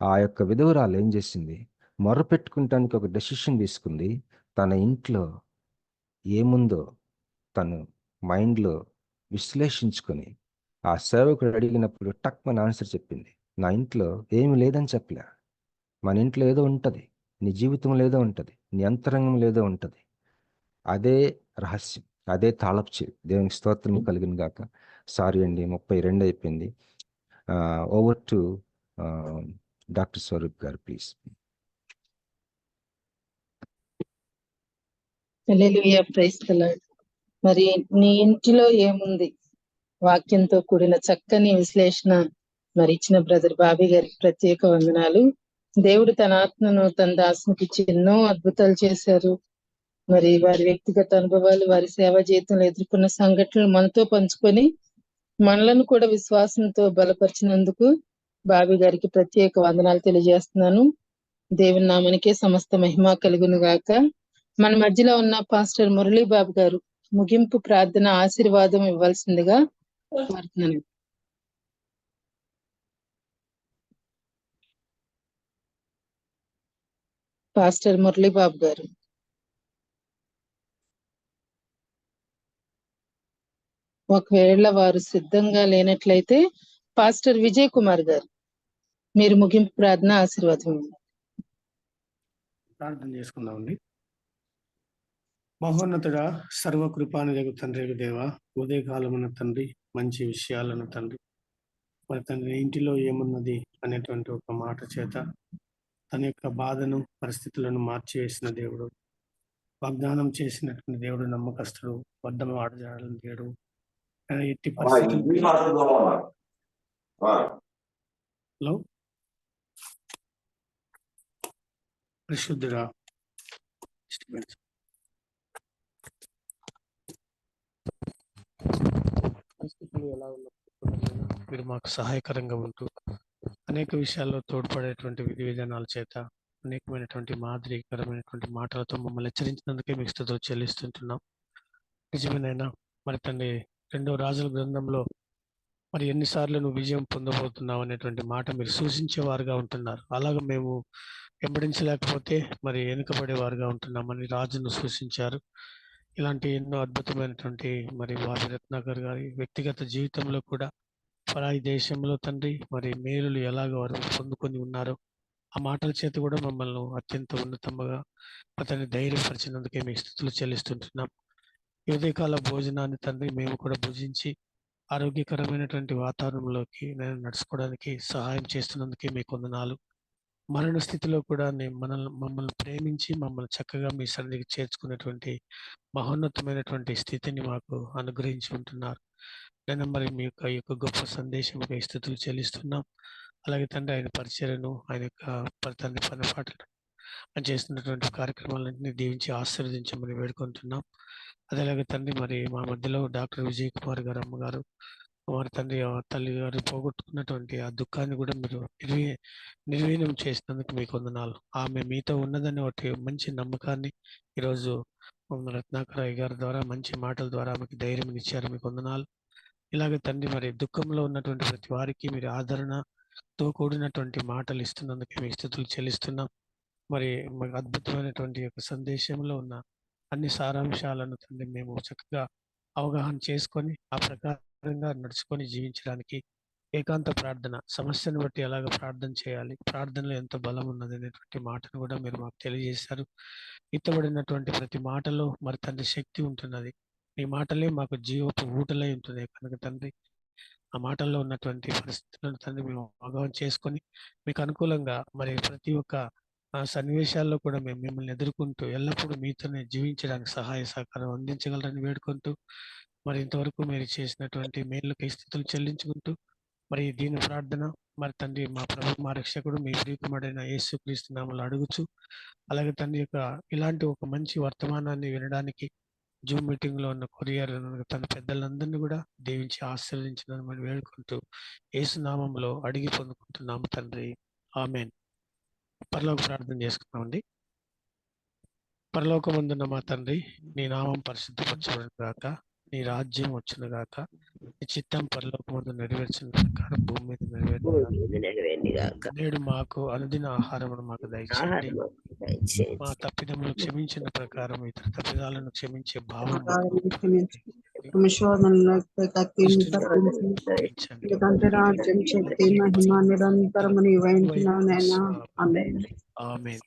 ఆ యొక్క విధవరాలు ఏం చేసింది, మొరపెట్టుకుంటానికి ఒక డెసిషన్ తీసుకుంది. తన ఇంట్లో ఏముందో తను మైండ్లో విశ్లేషించుకొని, ఆ సేవకుడు అడిగినప్పుడు టక్మని ఆన్సర్ చెప్పింది, నా ఇంట్లో ఏమి లేదని చెప్పలే. మన ఇంట్లో ఏదో ఉంటుంది, నీ జీవితంలో ఏదో ఉంటుంది, నీ అంతరంగంలో ఏదో ఉంటుంది. అదే రహస్యం, అదే తాళపు చెవి. దేవునికి స్తోత్రం కలిగిన గాక. సారీ అండి, 32 అయిపోయింది. ఓవర్ టు డాక్టర్ స్వరూప్ గారు please. Hallelujah, praise the Lord. మరి నీ ఇంటిలో ఏముంది? వాక్యంతో కూడిన చక్కని విశ్లేషణ మరి ఇచ్చిన బ్రదర్ బాబీ గారికి ప్రత్యేక వందనాలు. దేవుడు తన ఆత్మను తన దాసునికి ఇచ్చి ఎన్నో అద్భుతాలు చేశారు. మరి వారి వ్యక్తిగత అనుభవాలు, వారి సేవా జీవితంలో ఎదుర్కొన్న సంఘటనలు మనతో పంచుకొని మనలను కూడా విశ్వాసంతో బలపరిచినందుకు బాబీ గారికి ప్రత్యేక వందనాలు తెలియజేస్తున్నాను. దేవుని నామానికే సమస్త మహిమ కలుగును గాక. మన మధ్యలో ఉన్న పాస్టర్ మురళీ బాబు గారు ముగింపు ప్రార్థన ఆశీర్వాదం ఇవ్వాల్సిందిగా కోరుతున్నాను. పాస్టర్ మురళీ బాబు గారు. ఒకవేళ వారు సిద్ధంగా లేనట్లయితే పాస్టర్ విజయ్ కుమార్ గారు మీరు ముగింపు ప్రార్థన ఆశీర్వాదం ఇవ్వండి. ప్రార్థన చేసుకుందామండి. మహోన్నతుడా, సర్వకృపానిధి తండ్రి దేవ, ఉదయకాలమున తండ్రి, మంచి విషయాలను తండ్రి, మరి తండ్రి ఇంటిలో ఏమున్నది అనేటువంటి ఒక మాట చేత తన యొక్క బాధను, పరిస్థితులను మార్చివేసిన దేవుడు, వాగ్దానం చేసినటువంటి దేవుడు, నమ్మకస్తుడు, వద్దమ ఆడజాడని దేవుడు. ఎట్టి పరిస్థితుల్లో పరిశుద్ధుడా, పరిస్థితులు ఎలా ఉన్నప్పుడు మీరు మాకు సహాయకరంగా ఉంటూ అనేక విషయాల్లో తోడ్పడేటువంటి విధి విధానాల చేత అనేకమైనటువంటి మాదిరికరమైనటువంటి మాటలతో మమ్మల్ని హెచ్చరించినందుకే మీకు స్తుతులు చెల్లిస్తుంటున్నాం. నిజమేనైనా మరి తండ్రి 2వ రాజుల గ్రంథంలో మరి ఎన్నిసార్లు నువ్వు విజయం పొందబోతున్నావు అనేటువంటి మాట మీరు సూచించేవారుగా ఉంటున్నారు. అలాగే మేము వెంబడించలేకపోతే మరి వెనుకబడేవారుగా ఉంటున్నామని రాజును సూచించారు. ఇలాంటి ఎన్నో అద్భుతమైనటువంటి మరి బాబీ రత్నాకర్ గారి వ్యక్తిగత జీవితంలో కూడా పరాయి దేశంలో తండ్రి మరి మేలులు ఎలాగ వారు పొందుకొని ఉన్నారో ఆ మాటల చేత కూడా మమ్మల్ని అత్యంత ఉన్నతంగా అతన్ని ధైర్యపరిచినందుకే మీకు స్తుతులు చెల్లిస్తుంటున్నాం. ఈ ఉదయకాల భోజనాన్ని తండ్రి మేము కూడా భుజించి ఆరోగ్యకరమైనటువంటి వాతావరణంలోకి నేను నడుచుకోవడానికి సహాయం చేస్తున్నందుకే మీకు వందనాలు. మరణ స్థితిలో కూడా మమ్మల్ని ప్రేమించి మమ్మల్ని చక్కగా మీ సన్నిధికి చేర్చుకునేటువంటి మహోన్నతమైనటువంటి స్థితిని మాకు అనుగ్రహించి ఉంటున్నారు. నేను మరి మీ యొక్క గొప్ప సందేశం స్థితులు చెల్లిస్తున్నాం. అలాగే తండ్రి ఆయన పరిచర్యను, ఆయన యొక్క తండ్రి పనిపాటలను ఆయన చేస్తున్నటువంటి కార్యక్రమాలన్నింటినీ దీవించి ఆశీర్వదించమని వేడుకుంటున్నాం. అదేలాగే తండ్రి మరి మా మధ్యలో డాక్టర్ విజయ్ కుమార్ గారు అమ్మగారు వారి తండ్రి తల్లి గారు పోగొట్టుకున్నటువంటి ఆ దుఃఖాన్ని కూడా మీరు నిర్వీర్యం చేసినందుకు మీకు వందనాలు. ఆమె మీతో ఉన్నదని ఒకటి మంచి నమ్మకాన్ని ఈరోజు రత్నాకర్ అయ్య గారి ద్వారా మంచి మాటల ద్వారా ఆమెకు ధైర్యం ఇచ్చారు. మీకు వందనాలు. ఇలాగే తండ్రి మరి దుఃఖంలో ఉన్నటువంటి ప్రతి వారికి మీరు ఆదరణతో కూడినటువంటి మాటలు ఇస్తున్నందుకే మీ స్తుతులు చెల్లిస్తున్నాం. మరి అద్భుతమైనటువంటి యొక్క సందేశంలో ఉన్న అన్ని సారాంశాలను తండ్రి మేము చక్కగా అవగాహన చేసుకొని ఆ ప్రకారంగా నడుచుకొని జీవించడానికి ఏకాంత ప్రార్థన, సమస్యను బట్టి ఎలాగ ప్రార్థన చేయాలి, ప్రార్థనలో ఎంత బలం ఉన్నది అనేటువంటి మాటను కూడా మీరు మాకు తెలియజేశారు. ఇత్తబడినటువంటి ప్రతి మాటలో మరి తండ్రి శక్తి ఉంటున్నది. ఈ మాటలే మాకు జీవపు ఊటలై ఉంటున్నాయి కనుక తండ్రి ఆ మాటల్లో ఉన్నటువంటి పరిస్థితులను తండ్రి మేము అవగాహన చేసుకొని మీకు అనుకూలంగా మరి ప్రతి ఒక్క సన్నివేశాల్లో కూడా మేము మిమ్మల్ని ఎదుర్కొంటూ ఎల్లప్పుడూ మీతోనే జీవించడానికి సహాయ సహకారం అందించగలరని వేడుకుంటూ మరి ఇంతవరకు మీరు చేసినటువంటి మేలుకై స్థితులు చెల్లించుకుంటూ మరి దీని ప్రార్థన మరి తండ్రి మా ప్రభు మా రక్షకుడు మీ ప్రియకుమారుడైన యేసుక్రీస్తు నామములో అడుగుచు అలాగే తండ్రి యొక్క ఇలాంటి ఒక మంచి వర్తమానాన్ని వినడానికి జూమ్ మీటింగ్ లో ఉన్న కొరియర్ తన పెద్దలందరినీ కూడా దీవించి ఆశీర్వదించడానికి వేడుకుంటూ యేసు నామములో అడిగి పొందుకుంటున్నాము తండ్రి, ఆమేన్. పరలోక ప్రార్థన చేసుకున్నామండి. పరలోకమందున్న మా తండ్రి, నీ నామం పరిశుద్ధపరచబడును గాక, నీ రాజ్యం వచ్చును గాక, నీ చిత్తం పరలోకమందు నెరవేర్చిన ప్రకారం భూమి మీద నెరవేరును గాక. నేడు మాకు అనుదిన ఆహారమును మాకు దయచేయండి. మా తప్పిదములు క్షమించిన ప్రకారం ఇతర తప్పిదాలను క్షమించే భావం శోధనలపై కత్తిని తప్పించి తప్పించండి. ఎందుకంటే రాజ్యం శక్తి మహిమ నిరంతరము నీ వహించినైనా ఆమె ఆమేన్.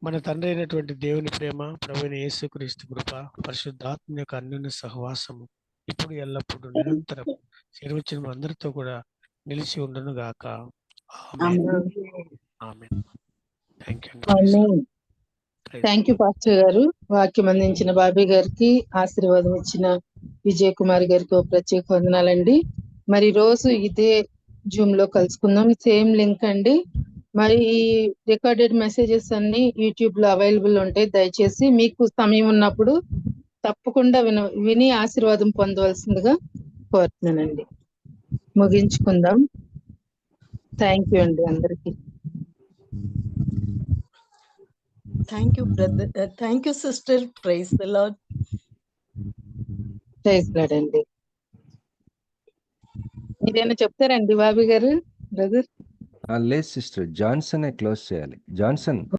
మన తండ్రి అయినటువంటి దేవుని ప్రేమ, ప్రభువైన యేసుక్రీస్తు కృప, పరిశుద్ధాత్మ యొక్క అన్యోన్య సహవాసము ఇప్పుడు ఎల్లప్పుడు నిరంతరం చేరువచ్చిన అందరితో కూడా నిలిచి ఉండును గాక. Amen. Amen. Thank you. Thank you pastor గారు. వాక్యం అందించిన బాబీ గారికి, ఆశీర్వాదం ఇచ్చిన విజయ్ కుమార్ గారికి ఒక ప్రత్యేక వందనాలండి. మరి రోజు ఇదే జూమ్ లో కలుసుకుందాం. సేమ్ లింక్ అండి. మరి ఈ రికార్డెడ్ మెసేజెస్ అన్ని యూట్యూబ్ లో అవైలబుల్ ఉంటాయి. దయచేసి మీకు సమయం ఉన్నప్పుడు తప్పకుండా విని ఆశీర్వాదం పొందవలసిందిగా కోరుతున్నానండి. ముగించుకుందాం. థ్యాంక్ యూ అండి అందరికి. Thank you brother, thank you sister. Praise the Lord. Praise Lord అండి. మీరేమైనా చెప్తారండి బాబీ గారు? బ్రదర్ లేదు సిస్టర్, జాన్సన్ క్లోజ్ చేయాలి. జాన్సన్.